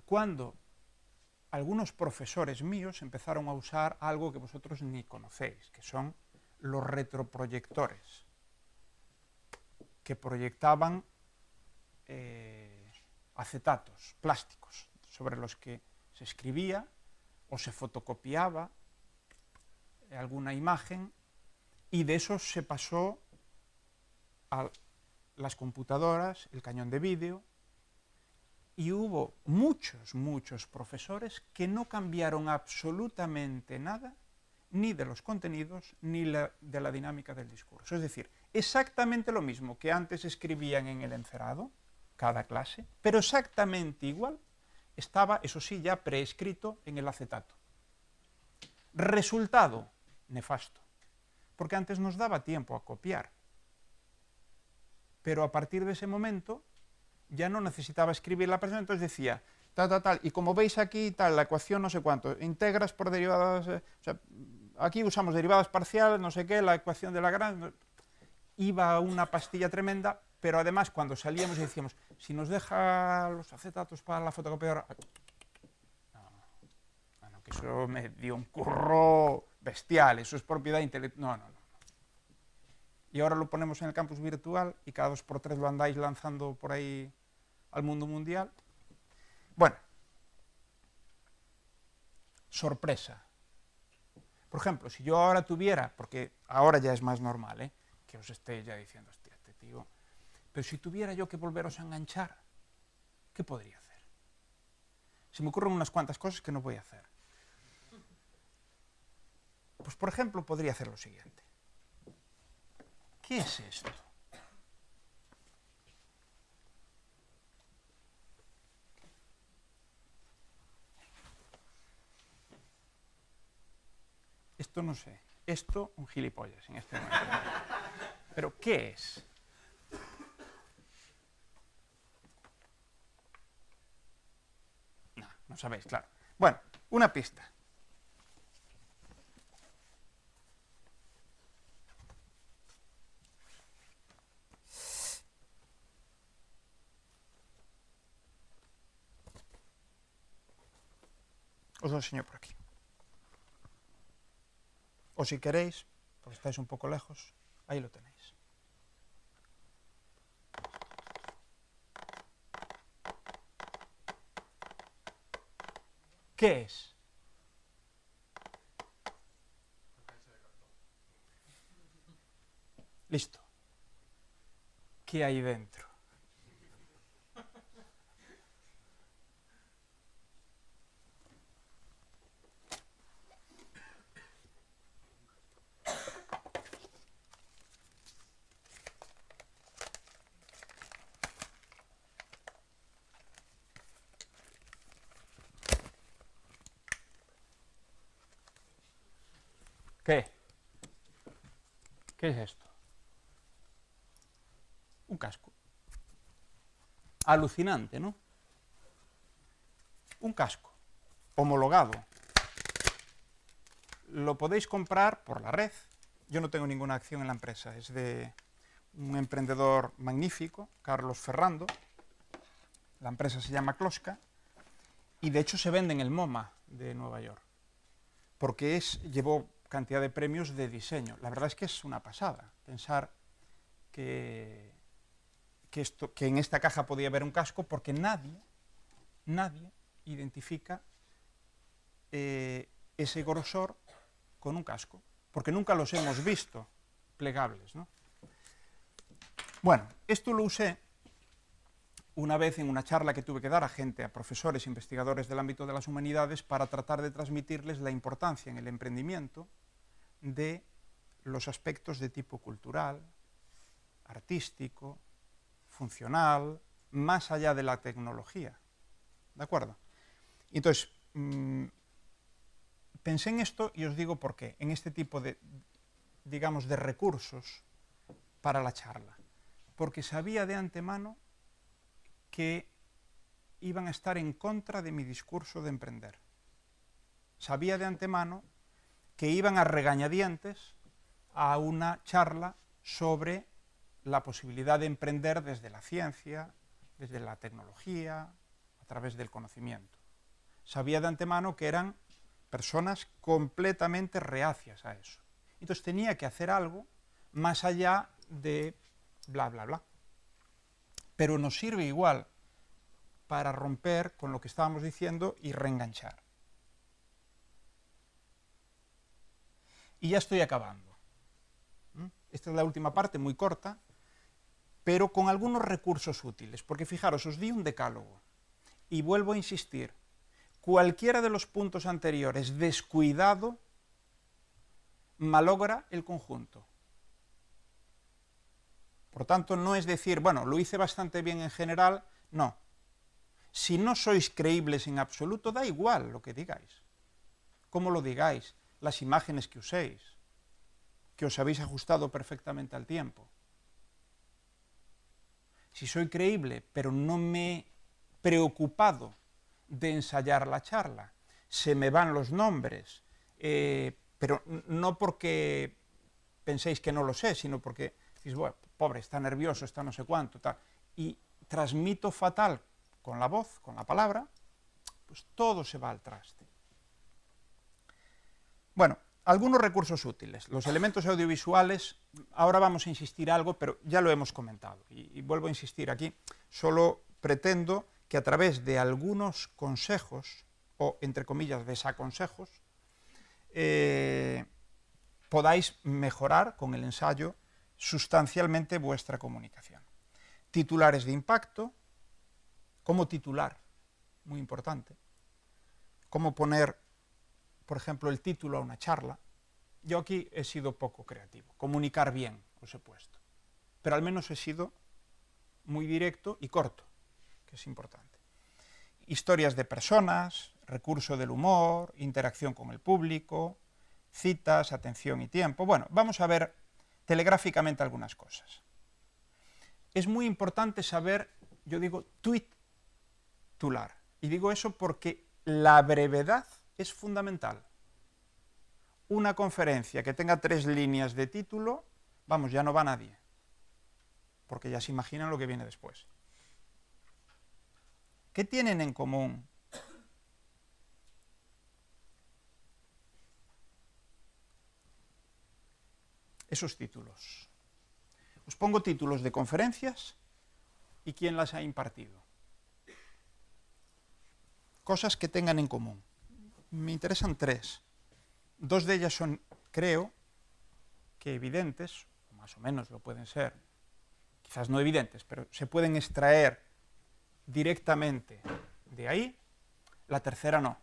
cuando algunos profesores míos empezaron a usar algo que vosotros ni conocéis, que son los retroproyectores, que proyectaban acetatos, plásticos, sobre los que se escribía o se fotocopiaba alguna imagen, y de eso se pasó a las computadoras, el cañón de vídeo, y hubo muchos profesores que no cambiaron absolutamente nada, ni de los contenidos, ni de la dinámica del discurso. Es decir, exactamente lo mismo que antes escribían en el encerado, cada clase, pero exactamente igual estaba, eso sí, ya preescrito en el acetato. Resultado nefasto, porque antes nos daba tiempo a copiar, pero a partir de ese momento ya no necesitaba escribir la persona, entonces decía, tal, y como veis aquí, tal, la ecuación no sé cuánto, integras por derivadas, o sea, aquí usamos derivadas parciales, no sé qué, la ecuación de Lagrange, iba una pastilla tremenda, pero además cuando salíamos y decíamos, si nos deja los acetatos para la fotocopiadora, no, que eso me dio un curro bestial, eso es propiedad intelectual, no. Y ahora lo ponemos en el campus virtual y cada 2 por 3 lo andáis lanzando por ahí al mundo mundial. Bueno, sorpresa. Por ejemplo, si yo ahora tuviera, porque ahora ya es más normal, que os esté ya diciendo, hostia, este tío, pero si tuviera yo que volveros a enganchar, ¿qué podría hacer? Se me ocurren unas cuantas cosas que no voy a hacer. Pues, por ejemplo, podría hacer lo siguiente. ¿Qué es esto? Esto no sé. Esto, un gilipollas en este momento. ¿Pero qué es? No sabéis, claro. Bueno, una pista. Os lo enseño por aquí. O si queréis, porque estáis un poco lejos, ahí lo tenéis. ¿Qué es? Listo. ¿Qué hay dentro? ¿Qué? ¿Qué es esto? Un casco. Alucinante, ¿no? Un casco homologado. Lo podéis comprar por la red. Yo no tengo ninguna acción en la empresa. Es de un emprendedor magnífico, Carlos Ferrando. La empresa se llama Closca. Y de hecho se vende en el MoMA de Nueva York. Porque llevó cantidad de premios de diseño. La verdad es que es una pasada pensar que en esta caja podía haber un casco, porque nadie identifica ese grosor con un casco, porque nunca los hemos visto plegables, ¿no? Bueno, esto lo usé una vez en una charla que tuve que dar a profesores, investigadores del ámbito de las humanidades, para tratar de transmitirles la importancia en el emprendimiento de los aspectos de tipo cultural, artístico, funcional, más allá de la tecnología. ¿De acuerdo? Entonces, pensé en esto y os digo por qué, en este tipo de, digamos, de recursos para la charla. Porque sabía de antemano que iban a estar en contra de mi discurso de emprender. Sabía de antemano que iban a regañadientes a una charla sobre la posibilidad de emprender desde la ciencia, desde la tecnología, a través del conocimiento. Sabía de antemano que eran personas completamente reacias a eso. Entonces tenía que hacer algo más allá de bla, bla, bla. Pero nos sirve igual para romper con lo que estábamos diciendo y reenganchar. Y ya estoy acabando. Esta es la última parte, muy corta, pero con algunos recursos útiles, porque fijaros, os di un decálogo, y vuelvo a insistir, cualquiera de los puntos anteriores descuidado malogra el conjunto. Por tanto, no es decir, bueno, lo hice bastante bien en general, no. Si no sois creíbles en absoluto, da igual lo que digáis, cómo lo digáis, las imágenes que uséis, que os habéis ajustado perfectamente al tiempo. Si soy creíble, pero no me he preocupado de ensayar la charla, se me van los nombres, pero no porque penséis que no lo sé, sino porque decís, bueno, pobre, está nervioso, está no sé cuánto, tal, y transmito fatal con la voz, con la palabra, pues todo se va al traste. Bueno, algunos recursos útiles. Los elementos audiovisuales, ahora vamos a insistir algo, pero ya lo hemos comentado, y vuelvo a insistir aquí, solo pretendo que a través de algunos consejos, o entre comillas desaconsejos, podáis mejorar con el ensayo sustancialmente vuestra comunicación. Titulares de impacto, cómo titular, muy importante, cómo poner, por ejemplo, el título a una charla. Yo aquí he sido poco creativo, comunicar bien os he puesto, pero al menos he sido muy directo y corto, que es importante. Historias de personas, recurso del humor, interacción con el público, citas, atención y tiempo. Bueno, vamos a ver telegráficamente algunas cosas. Es muy importante saber, yo digo, titular. Y digo eso porque la brevedad es fundamental. Una conferencia que tenga 3 líneas de título, vamos, ya no va nadie, porque ya se imaginan lo que viene después. ¿Qué tienen en común? Esos títulos. Os pongo títulos de conferencias y quién las ha impartido. Cosas que tengan en común. Me interesan 3. 2 de ellas son, creo, que evidentes, o más o menos lo pueden ser, quizás no evidentes, pero se pueden extraer directamente de ahí. La tercera no,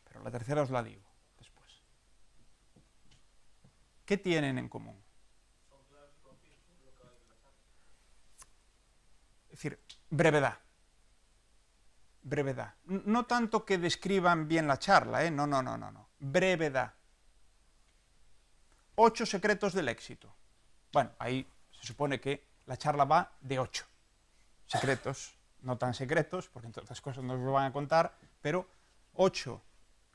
pero la tercera os la digo después. ¿Qué tienen en común? Es decir, brevedad. Brevedad. No tanto que describan bien la charla, no. Brevedad. 8 secretos del éxito. Bueno, ahí se supone que la charla va de 8 secretos no tan secretos, porque entre otras cosas nos lo van a contar, pero 8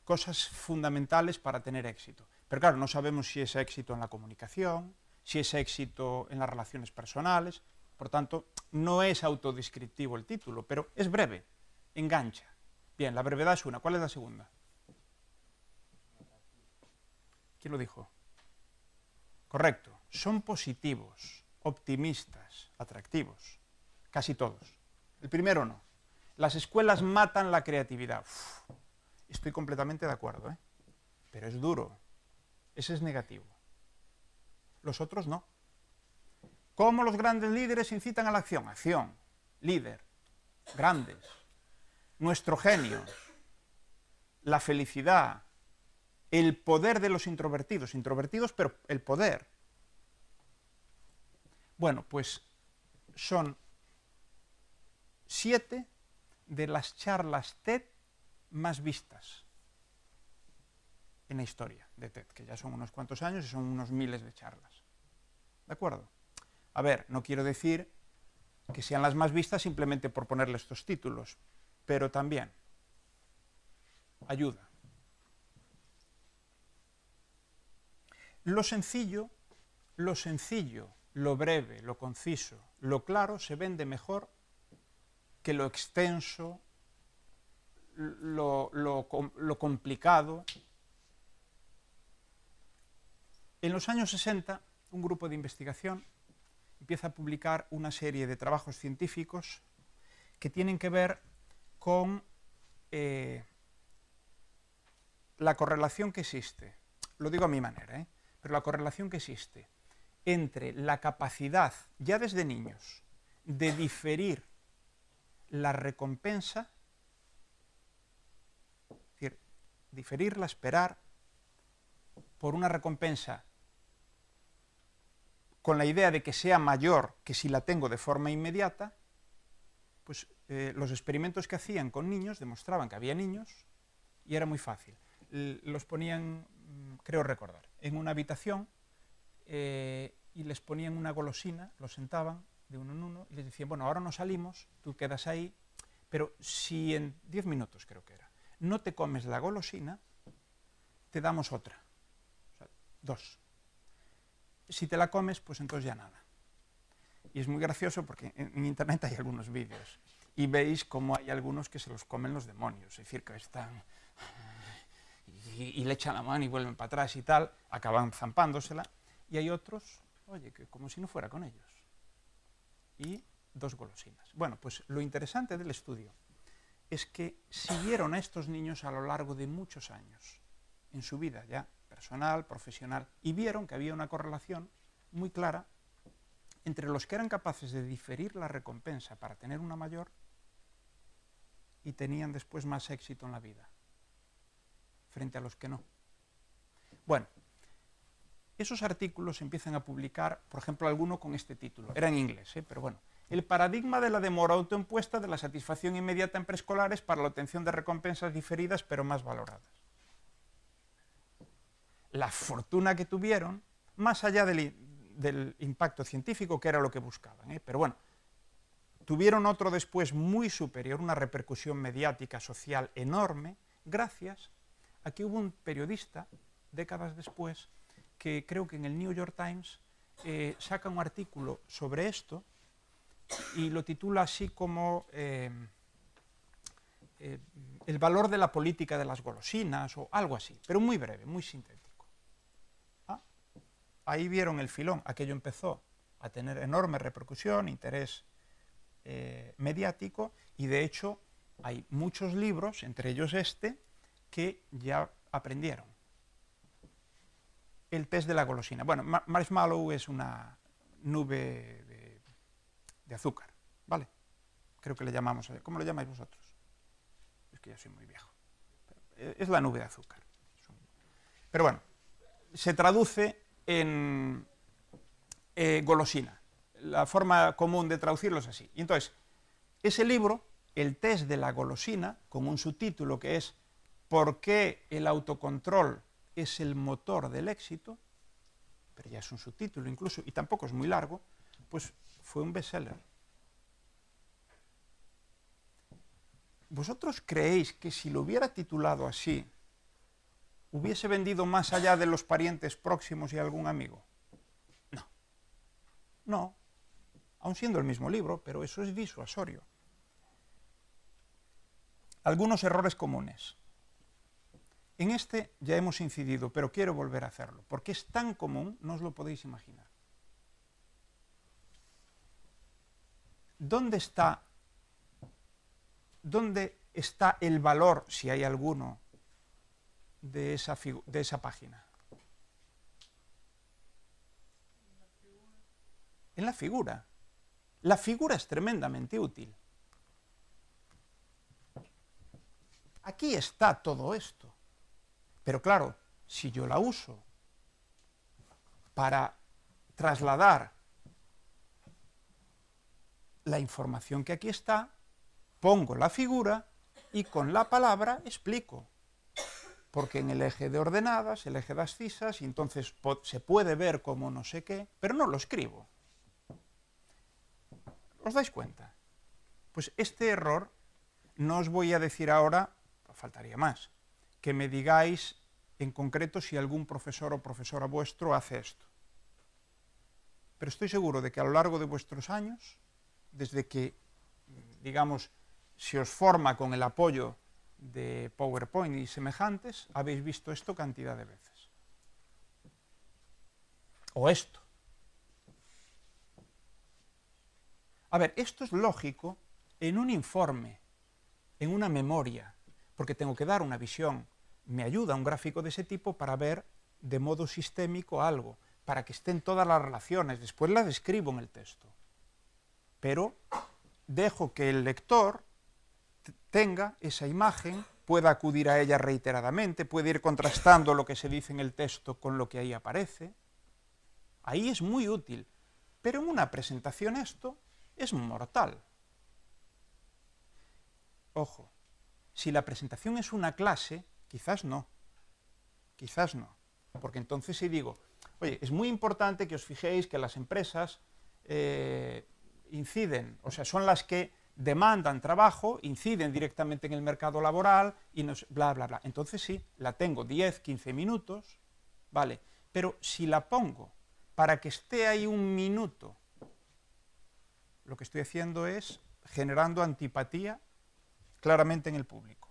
cosas fundamentales para tener éxito. Pero claro, no sabemos si es éxito en la comunicación, si es éxito en las relaciones personales, por tanto, no es autodescriptivo el título, pero es breve, engancha. Bien, la brevedad es una. ¿Cuál es la segunda? ¿Quién lo dijo? Correcto. Son positivos, optimistas, atractivos. Casi todos. El primero no. Las escuelas matan la creatividad. Uf, estoy completamente de acuerdo, ¿eh? Pero es duro. Ese es negativo. Los otros no. ¿Cómo los grandes líderes incitan a la acción? Acción, líder, grandes, nuestro genio, la felicidad, el poder de los introvertidos. Introvertidos, pero el poder. Bueno, pues son 7 de las charlas TED más vistas en la historia de TED, que ya son unos cuantos años y son unos miles de charlas. ¿De acuerdo? A ver, no quiero decir que sean las más vistas simplemente por ponerle estos títulos, pero también ayuda. Lo sencillo, lo breve, lo conciso, lo claro se vende mejor que lo extenso, lo complicado. En los años 60, un grupo de investigación empieza a publicar una serie de trabajos científicos que tienen que ver con la correlación que existe, lo digo a mi manera, pero la correlación que existe entre la capacidad, ya desde niños, de diferir la recompensa, es decir, diferirla, esperar por una recompensa con la idea de que sea mayor que si la tengo de forma inmediata, pues los experimentos que hacían con niños demostraban que había niños y era muy fácil. Los ponían, creo recordar, en una habitación y les ponían una golosina, los sentaban de uno en uno y les decían, bueno, ahora no salimos, tú quedas ahí, pero si en 10 minutos, creo que era, no te comes la golosina, te damos otra, o sea, 2. Si te la comes, pues entonces ya nada. Y es muy gracioso porque en internet hay algunos vídeos y veis cómo hay algunos que se los comen los demonios, es decir, que están y le echan la mano y vuelven para atrás y tal, acaban zampándosela, y hay otros, oye, que como si no fuera con ellos. Y 2 golosinas. Bueno, pues lo interesante del estudio es que siguieron a estos niños a lo largo de muchos años, en su vida ya personal, profesional, y vieron que había una correlación muy clara entre los que eran capaces de diferir la recompensa para tener una mayor y tenían después más éxito en la vida, frente a los que no. Bueno, esos artículos se empiezan a publicar, por ejemplo, alguno con este título, era en inglés, pero bueno, el paradigma de la demora autoimpuesta de la satisfacción inmediata en preescolares para la obtención de recompensas diferidas pero más valoradas. La fortuna que tuvieron, más allá del impacto científico, que era lo que buscaban, pero bueno, tuvieron otro después muy superior, una repercusión mediática, social enorme, gracias a que hubo un periodista, décadas después, que creo que en el New York Times saca un artículo sobre esto y lo titula así como el valor de la política de las golosinas o algo así, pero muy breve, muy sintético. Ahí vieron el filón, aquello empezó a tener enorme repercusión, interés mediático, y de hecho hay muchos libros, entre ellos este, que ya aprendieron. El test de la golosina. Bueno, marshmallow es una nube de azúcar, ¿vale? Creo que le llamamos, ¿cómo lo llamáis vosotros? Es que yo soy muy viejo. Es la nube de azúcar. Pero bueno, se traduce en golosina. La forma común de traducirlo es así. Y entonces, ese libro, el test de la golosina, con un subtítulo que es ¿por qué el autocontrol es el motor del éxito? Pero ya es un subtítulo incluso, y tampoco es muy largo, pues fue un bestseller. ¿Vosotros creéis que si lo hubiera titulado así, hubiese vendido más allá de los parientes próximos y algún amigo? No. No. Aun siendo el mismo libro, pero eso es disuasorio. Algunos errores comunes. En este ya hemos incidido, pero quiero volver a hacerlo, porque es tan común, no os lo podéis imaginar. ¿Dónde está el valor, si hay alguno, de esa página? En la figura. La figura es tremendamente útil. Aquí está todo esto. Pero claro, si yo la uso para trasladar la información que aquí está, pongo la figura y con la palabra explico. Porque en el eje de ordenadas, el eje de abscisas, y entonces se puede ver como no sé qué, pero no lo escribo. ¿Os dais cuenta? Pues este error, no os voy a decir ahora, faltaría más, que me digáis en concreto si algún profesor o profesora vuestro hace esto. Pero estoy seguro de que a lo largo de vuestros años, desde que, digamos, se os forma con el apoyo de PowerPoint y semejantes, habéis visto esto cantidad de veces. O esto. A ver, esto es lógico en un informe, en una memoria, porque tengo que dar una visión. Me ayuda un gráfico de ese tipo para ver de modo sistémico algo, para que estén todas las relaciones. Después las describo en el texto. Pero dejo que el lector tenga esa imagen, pueda acudir a ella reiteradamente, puede ir contrastando lo que se dice en el texto con lo que ahí aparece. Ahí es muy útil. Pero en una presentación esto es mortal. Ojo, si la presentación es una clase, quizás no, porque entonces si digo, oye, es muy importante que os fijéis que las empresas inciden, o sea, son las que demandan trabajo, inciden directamente en el mercado laboral y bla, bla, bla. Entonces sí, la tengo 10, 15 minutos, vale, pero si la pongo para que esté ahí un minuto, lo que estoy haciendo es generando antipatía claramente en el público.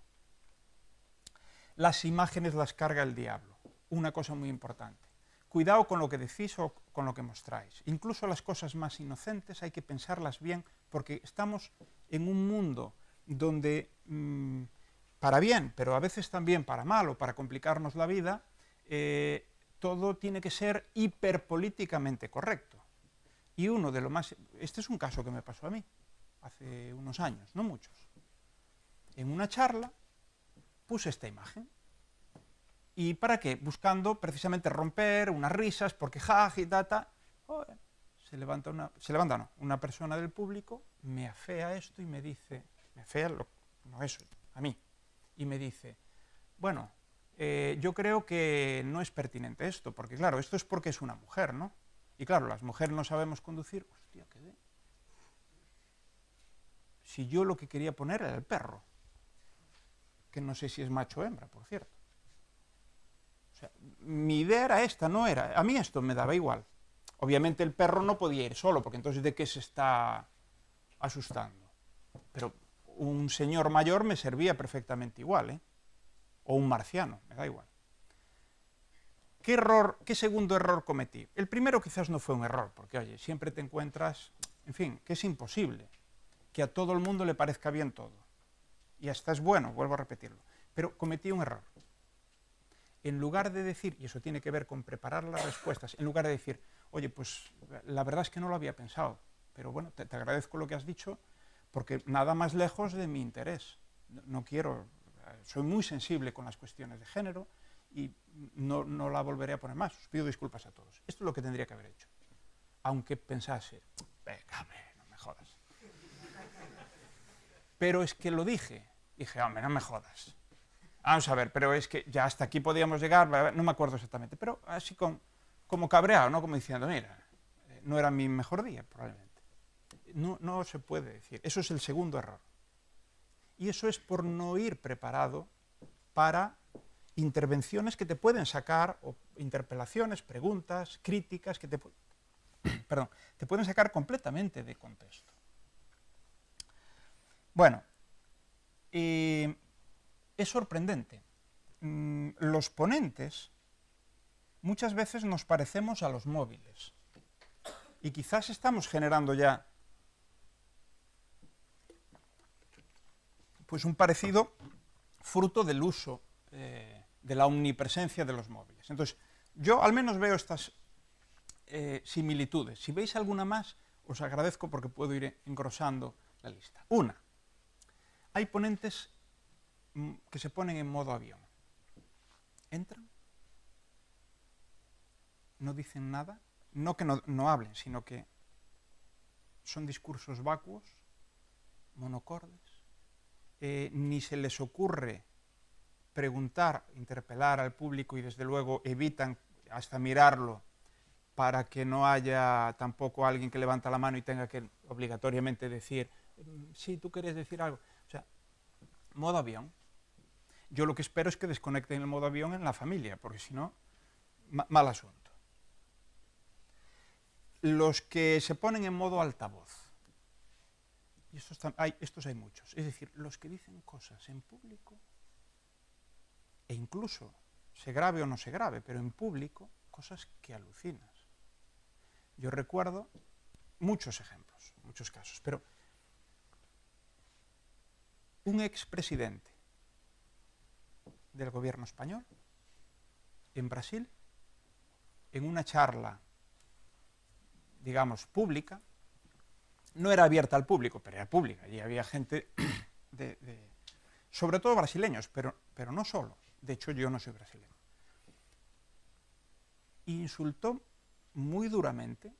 Las imágenes las carga el diablo, una cosa muy importante. Cuidado con lo que decís o con lo que mostráis. Incluso las cosas más inocentes hay que pensarlas bien, porque estamos en un mundo donde, para bien, pero a veces también para mal o para complicarnos la vida, todo tiene que ser hiperpolíticamente correcto. Y uno de lo más... Este es un caso que me pasó a mí, hace unos años, no muchos. En una charla puse esta imagen. ¿Y para qué? Buscando precisamente romper unas risas, porque jaji, tata. Se levanta una persona del público, me afea esto y me dice, me afea, no eso, a mí, y me dice, bueno, yo creo que no es pertinente esto, porque claro, esto es porque es una mujer, ¿no? Y claro, las mujeres no sabemos conducir. Hostia, ¿qué ve? Si yo lo que quería poner era el perro, que no sé si es macho o hembra, por cierto. O sea, mi idea era esta, no era... A mí esto me daba igual. Obviamente el perro no podía ir solo, porque entonces ¿de qué se está asustando? Pero un señor mayor me servía perfectamente igual, ¿eh? O un marciano, me da igual. ¿Qué segundo error cometí? El primero quizás no fue un error, porque oye, siempre te encuentras, en fin, que es imposible que a todo el mundo le parezca bien todo. Y hasta es bueno, vuelvo a repetirlo. Pero cometí un error. En lugar de decir, y eso tiene que ver con preparar las respuestas, en lugar de decir, oye, pues la verdad es que no lo había pensado, pero bueno, te agradezco lo que has dicho, porque nada más lejos de mi interés. No quiero, soy muy sensible con las cuestiones de género, y no la volveré a poner más. Os pido disculpas a todos. Esto es lo que tendría que haber hecho. Aunque pensase, venga, hombre, no me jodas. Pero es que lo dije. Dije, hombre, no me jodas. Vamos a ver, pero es que ya hasta aquí podíamos llegar, no me acuerdo exactamente, pero así como cabreado, ¿no? Como diciendo, mira, no era mi mejor día, probablemente. No se puede decir. Eso es el segundo error. Y eso es por no ir preparado para intervenciones que te pueden sacar, o interpelaciones, preguntas, críticas, que te pueden sacar completamente de contexto. Bueno, es sorprendente. Los ponentes muchas veces nos parecemos a los móviles y quizás estamos generando ya pues un parecido fruto del uso de la omnipresencia de los móviles. Entonces, yo al menos veo estas similitudes. Si veis alguna más, os agradezco porque puedo ir engrosando la lista. Una, hay ponentes que se ponen en modo avión. Entran, no dicen nada, no que no hablen, sino que son discursos vacuos, monocordes, ni se les ocurre preguntar, interpelar al público y desde luego evitan hasta mirarlo para que no haya tampoco alguien que levanta la mano y tenga que obligatoriamente decir, sí, tú quieres decir algo. O sea, modo avión. Yo lo que espero es que desconecten el modo avión en la familia, porque si no, mal asunto. Los que se ponen en modo altavoz, y estos hay muchos, es decir, los que dicen cosas en público, e incluso se grave o no se grave, pero en público, cosas que alucinas. Yo recuerdo muchos ejemplos, muchos casos, pero un expresidente del gobierno español, en Brasil, en una charla, digamos, pública, no era abierta al público, pero era pública, y había gente, sobre todo brasileños, pero no solo, de hecho yo no soy brasileño, insultó muy duramente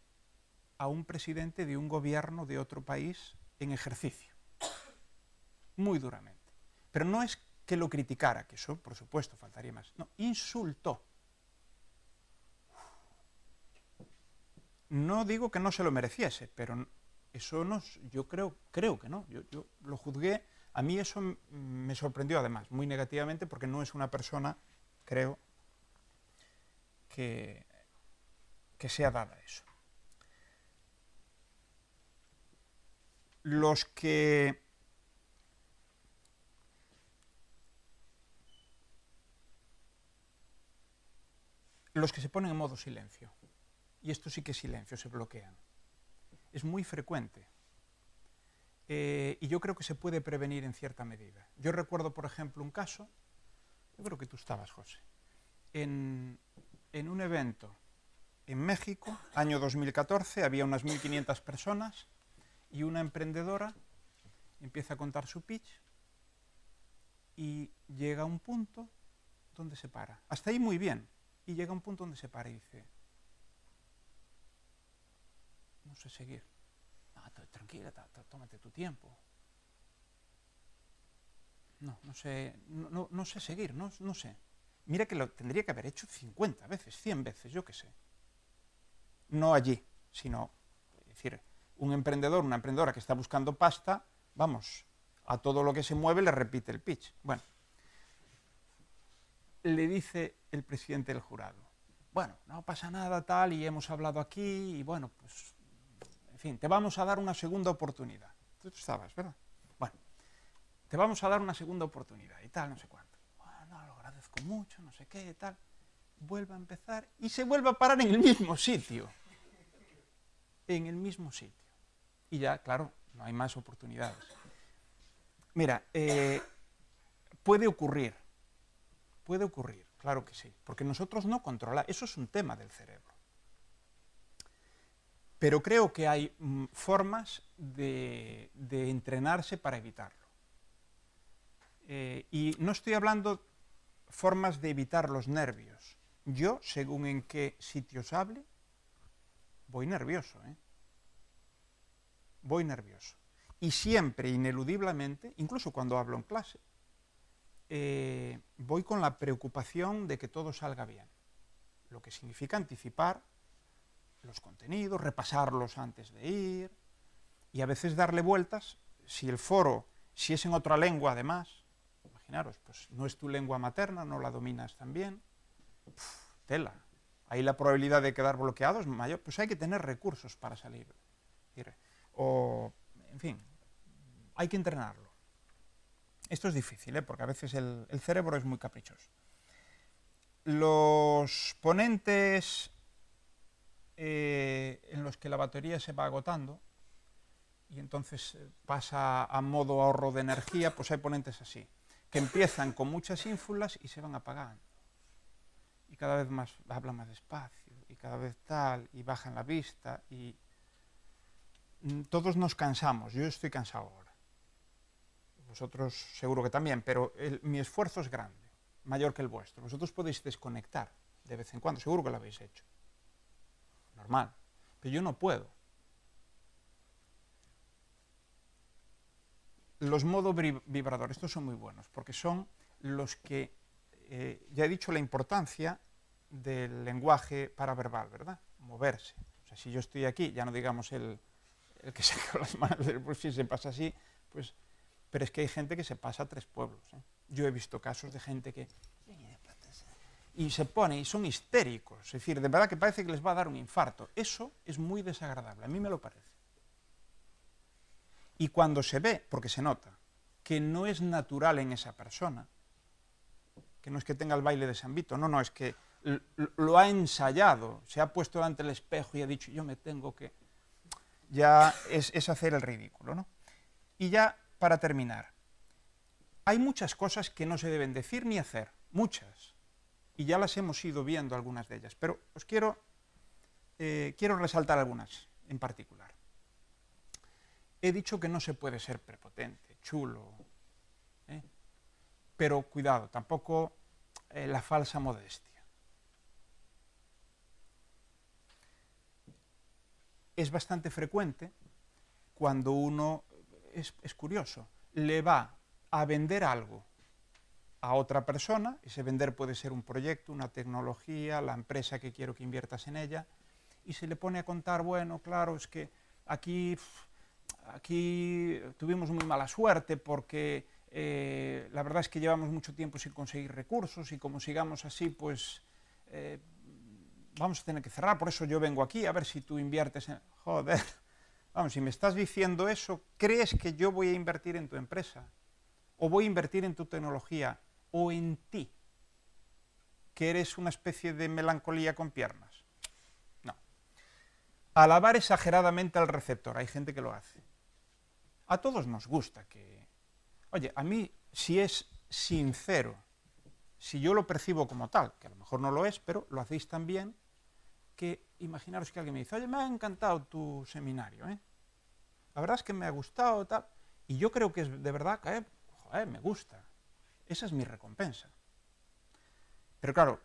a un presidente de un gobierno de otro país en ejercicio, muy duramente, pero no es que lo criticara, que eso, por supuesto, faltaría más. No, insultó. No digo que no se lo mereciese, pero eso no, yo creo que no. Yo lo juzgué, a mí eso me sorprendió además, muy negativamente, porque no es una persona, creo, que sea dada a eso. Los que se ponen en modo silencio, y esto sí que es silencio, se bloquean. Es muy frecuente, y yo creo que se puede prevenir en cierta medida. Yo recuerdo, por ejemplo, un caso, yo creo que tú estabas, José, en un evento en México, año 2014, había unas 1.500 personas, y una emprendedora empieza a contar su pitch, y llega a un punto donde se para. Hasta ahí muy bien. Y llega a un punto donde se para y dice, no sé seguir. No, tranquila, tómate tu tiempo. No sé seguir, no sé. Mira que lo tendría que haber hecho 50 veces, 100 veces, yo qué sé. No allí, sino, es decir, un emprendedor, una emprendedora que está buscando pasta, vamos, a todo lo que se mueve le repite el pitch. Bueno, le dice el presidente del jurado, bueno, no pasa nada tal, y hemos hablado aquí, y bueno, pues, en fin, te vamos a dar una segunda oportunidad. Tú estabas, ¿verdad? Bueno, te vamos a dar una segunda oportunidad, y tal, no sé cuánto. Bueno, lo agradezco mucho, no sé qué, tal. Vuelve a empezar, y se vuelve a parar en el mismo sitio. En el mismo sitio. Y ya, claro, no hay más oportunidades. Mira, puede ocurrir, claro que sí, porque nosotros no controlamos, eso es un tema del cerebro. Pero creo que hay formas de entrenarse para evitarlo. Y no estoy hablando formas de evitar los nervios. Yo, según en qué sitios hable, voy nervioso, Voy nervioso. Y siempre, ineludiblemente, incluso cuando hablo en clase, voy con la preocupación de que todo salga bien, lo que significa anticipar los contenidos, repasarlos antes de ir, y a veces darle vueltas, si el foro Si es en otra lengua, además, imaginaros, pues no es tu lengua materna, no la dominas tan bien, tela. Ahí la probabilidad de quedar bloqueado es mayor, pues hay que tener recursos para salir. O, en fin, hay que entrenarlo. Esto es difícil, porque a veces el cerebro es muy caprichoso. Los ponentes en los que la batería se va agotando y entonces pasa a modo ahorro de energía, pues hay ponentes así, que empiezan con muchas ínfulas y se van apagando. Y cada vez más hablan más despacio, y cada vez tal, y bajan la vista, y todos nos cansamos. Yo estoy cansado ahora. Vosotros seguro que también, pero mi esfuerzo es grande, mayor que el vuestro. Vosotros podéis desconectar de vez en cuando, seguro que lo habéis hecho. Normal. Pero yo no puedo. Los modos vibradores, estos son muy buenos, porque son los que, ya he dicho la importancia del lenguaje paraverbal, ¿verdad? Moverse. O sea, si yo estoy aquí, ya no digamos el que se con las manos, pues si se pasa así, pues... Pero es que hay gente que se pasa a 3 pueblos. Yo he visto casos de gente que... Y se pone, y son histéricos. Es decir, de verdad que parece que les va a dar un infarto. Eso es muy desagradable, a mí me lo parece. Y cuando se ve, porque se nota, que no es natural en esa persona, que no es que tenga el baile de San Vito, no, es que lo ha ensayado, se ha puesto delante del espejo y ha dicho, yo me tengo que... Ya es hacer el ridículo, ¿no? Y ya... Para terminar, hay muchas cosas que no se deben decir ni hacer, muchas, y ya las hemos ido viendo algunas de ellas, pero os quiero resaltar algunas en particular. He dicho que no se puede ser prepotente, chulo, pero cuidado, tampoco la falsa modestia. Es bastante frecuente cuando uno... Es curioso, le va a vender algo a otra persona, ese vender puede ser un proyecto, una tecnología, la empresa que quiero que inviertas en ella, y se le pone a contar, bueno, claro, es que aquí tuvimos muy mala suerte porque la verdad es que llevamos mucho tiempo sin conseguir recursos y como sigamos así, pues vamos a tener que cerrar, por eso yo vengo aquí a ver si tú inviertes en... Joder... Vamos, si me estás diciendo eso, ¿crees que yo voy a invertir en tu empresa? ¿O voy a invertir en tu tecnología? ¿O en ti? ¿Que eres una especie de melancolía con piernas? No. Alabar exageradamente al receptor, hay gente que lo hace. A todos nos gusta que... Oye, a mí, si es sincero, si yo lo percibo como tal, que a lo mejor no lo es, pero lo hacéis tan bien, que imaginaros que alguien me dice, oye, me ha encantado tu seminario, la verdad es que me ha gustado, tal, y yo creo que es de verdad que, joder, me gusta, esa es mi recompensa. Pero claro,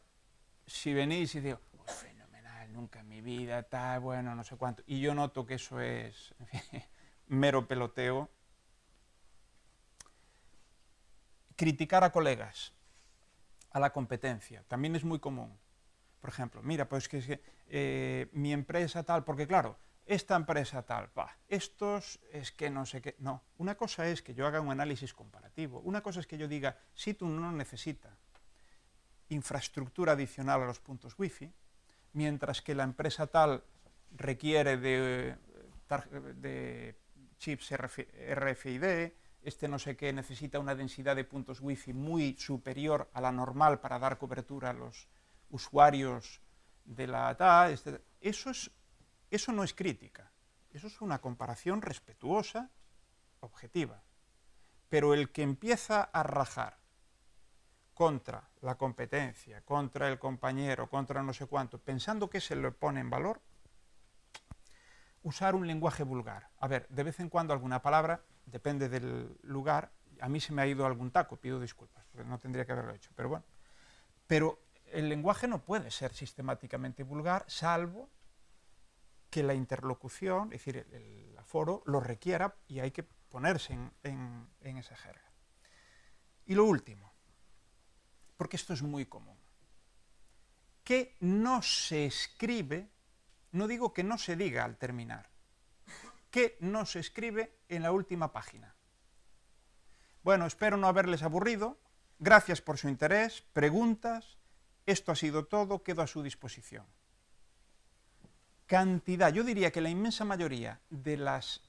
si venís y digo, oh, fenomenal, nunca en mi vida, tal, bueno, no sé cuánto, y yo noto que eso es, en fin, mero peloteo. Criticar a colegas, a la competencia, también es muy común. Por ejemplo, mira, pues que es que mi empresa tal, porque claro, esta empresa tal, estos es que no sé qué. No, una cosa es que yo haga un análisis comparativo, una cosa es que yo diga, si tú no necesitas infraestructura adicional a los puntos wifi, mientras que la empresa tal requiere de chips RFID, este no sé qué necesita una densidad de puntos wifi muy superior a la normal para dar cobertura a los usuarios de la TAA, eso no es crítica, eso es una comparación respetuosa, objetiva. Pero el que empieza a rajar contra la competencia, contra el compañero, contra no sé cuánto, pensando que se le pone en valor, usar un lenguaje vulgar. A ver, de vez en cuando alguna palabra, depende del lugar, a mí se me ha ido algún taco, pido disculpas, porque no tendría que haberlo hecho, pero bueno. Pero el lenguaje no puede ser sistemáticamente vulgar, salvo que la interlocución, es decir, el aforo, lo requiera y hay que ponerse en esa jerga. Y lo último, porque esto es muy común, que no se escribe, no digo que no se diga al terminar, que no se escribe en la última página. Bueno, espero no haberles aburrido. Gracias por su interés, preguntas. Esto ha sido todo, quedo a su disposición. Cantidad, yo diría que la inmensa mayoría de las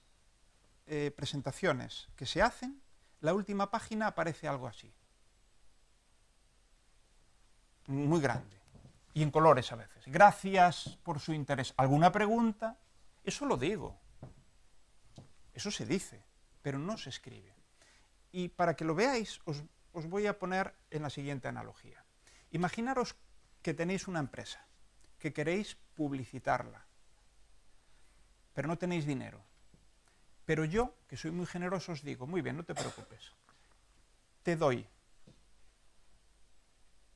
presentaciones que se hacen, la última página aparece algo así. Muy grande. Y en colores a veces. Gracias por su interés. ¿Alguna pregunta? Eso lo digo. Eso se dice, pero no se escribe. Y para que lo veáis, os voy a poner en la siguiente analogía. Imaginaros que tenéis una empresa, que queréis publicitarla, pero no tenéis dinero. Pero yo, que soy muy generoso, os digo, muy bien, no te preocupes. Te doy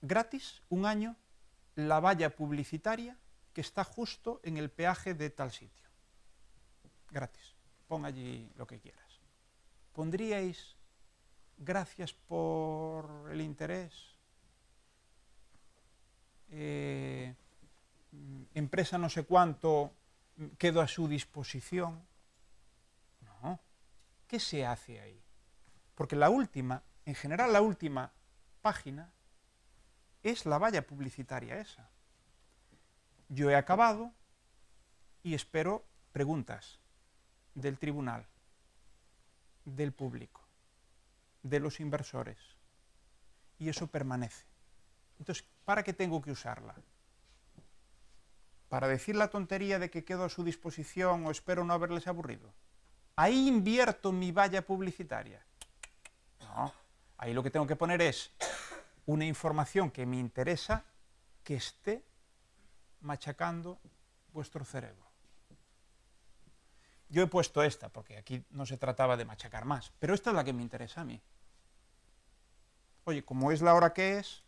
gratis un año la valla publicitaria que está justo en el peaje de tal sitio. Gratis. Pon allí lo que quieras. ¿Pondríais gracias por el interés? Empresa no sé cuánto, quedo a su disposición. No. ¿Qué se hace ahí? Porque la última, en general la última página, es la valla publicitaria esa. Yo he acabado y espero preguntas del tribunal, del público, de los inversores. Y eso permanece. Entonces, ¿para qué tengo que usarla? ¿Para decir la tontería de que quedo a su disposición o espero no haberles aburrido? ¿Ahí invierto mi valla publicitaria? No. Ahí lo que tengo que poner es una información que me interesa que esté machacando vuestro cerebro. Yo he puesto esta, porque aquí no se trataba de machacar más, pero esta es la que me interesa a mí. Oye, como es la hora que es,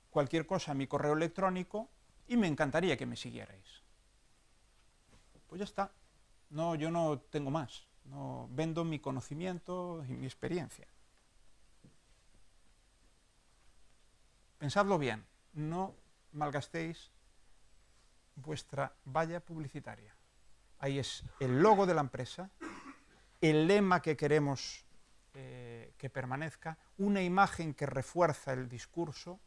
cualquier cosa a mi correo electrónico y me encantaría que me siguierais. Pues ya está. No, yo no tengo más. No, vendo mi conocimiento y mi experiencia. Pensadlo bien, no malgastéis vuestra valla publicitaria. Ahí es el logo de la empresa, el lema que queremos que permanezca, una imagen que refuerza el discurso,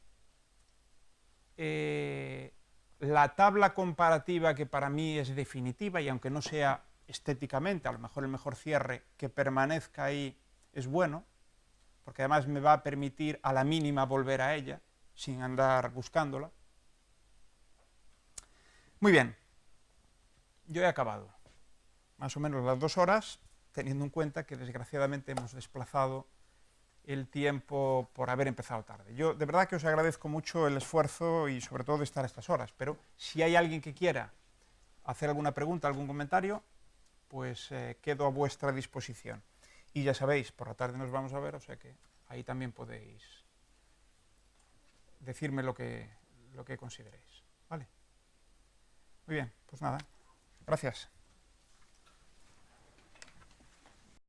la tabla comparativa que para mí es definitiva y aunque no sea estéticamente, a lo mejor el mejor cierre, que permanezca ahí es bueno, porque además me va a permitir a la mínima volver a ella, sin andar buscándola. Muy bien, yo he acabado. Más o menos las 2 horas, teniendo en cuenta que desgraciadamente hemos desplazado el tiempo por haber empezado tarde. Yo de verdad que os agradezco mucho el esfuerzo y sobre todo de estar a estas horas, pero si hay alguien que quiera hacer alguna pregunta, algún comentario, pues quedo a vuestra disposición. Y ya sabéis, por la tarde nos vamos a ver, o sea que ahí también podéis decirme lo que consideréis. ¿Vale? Muy bien, pues nada, gracias.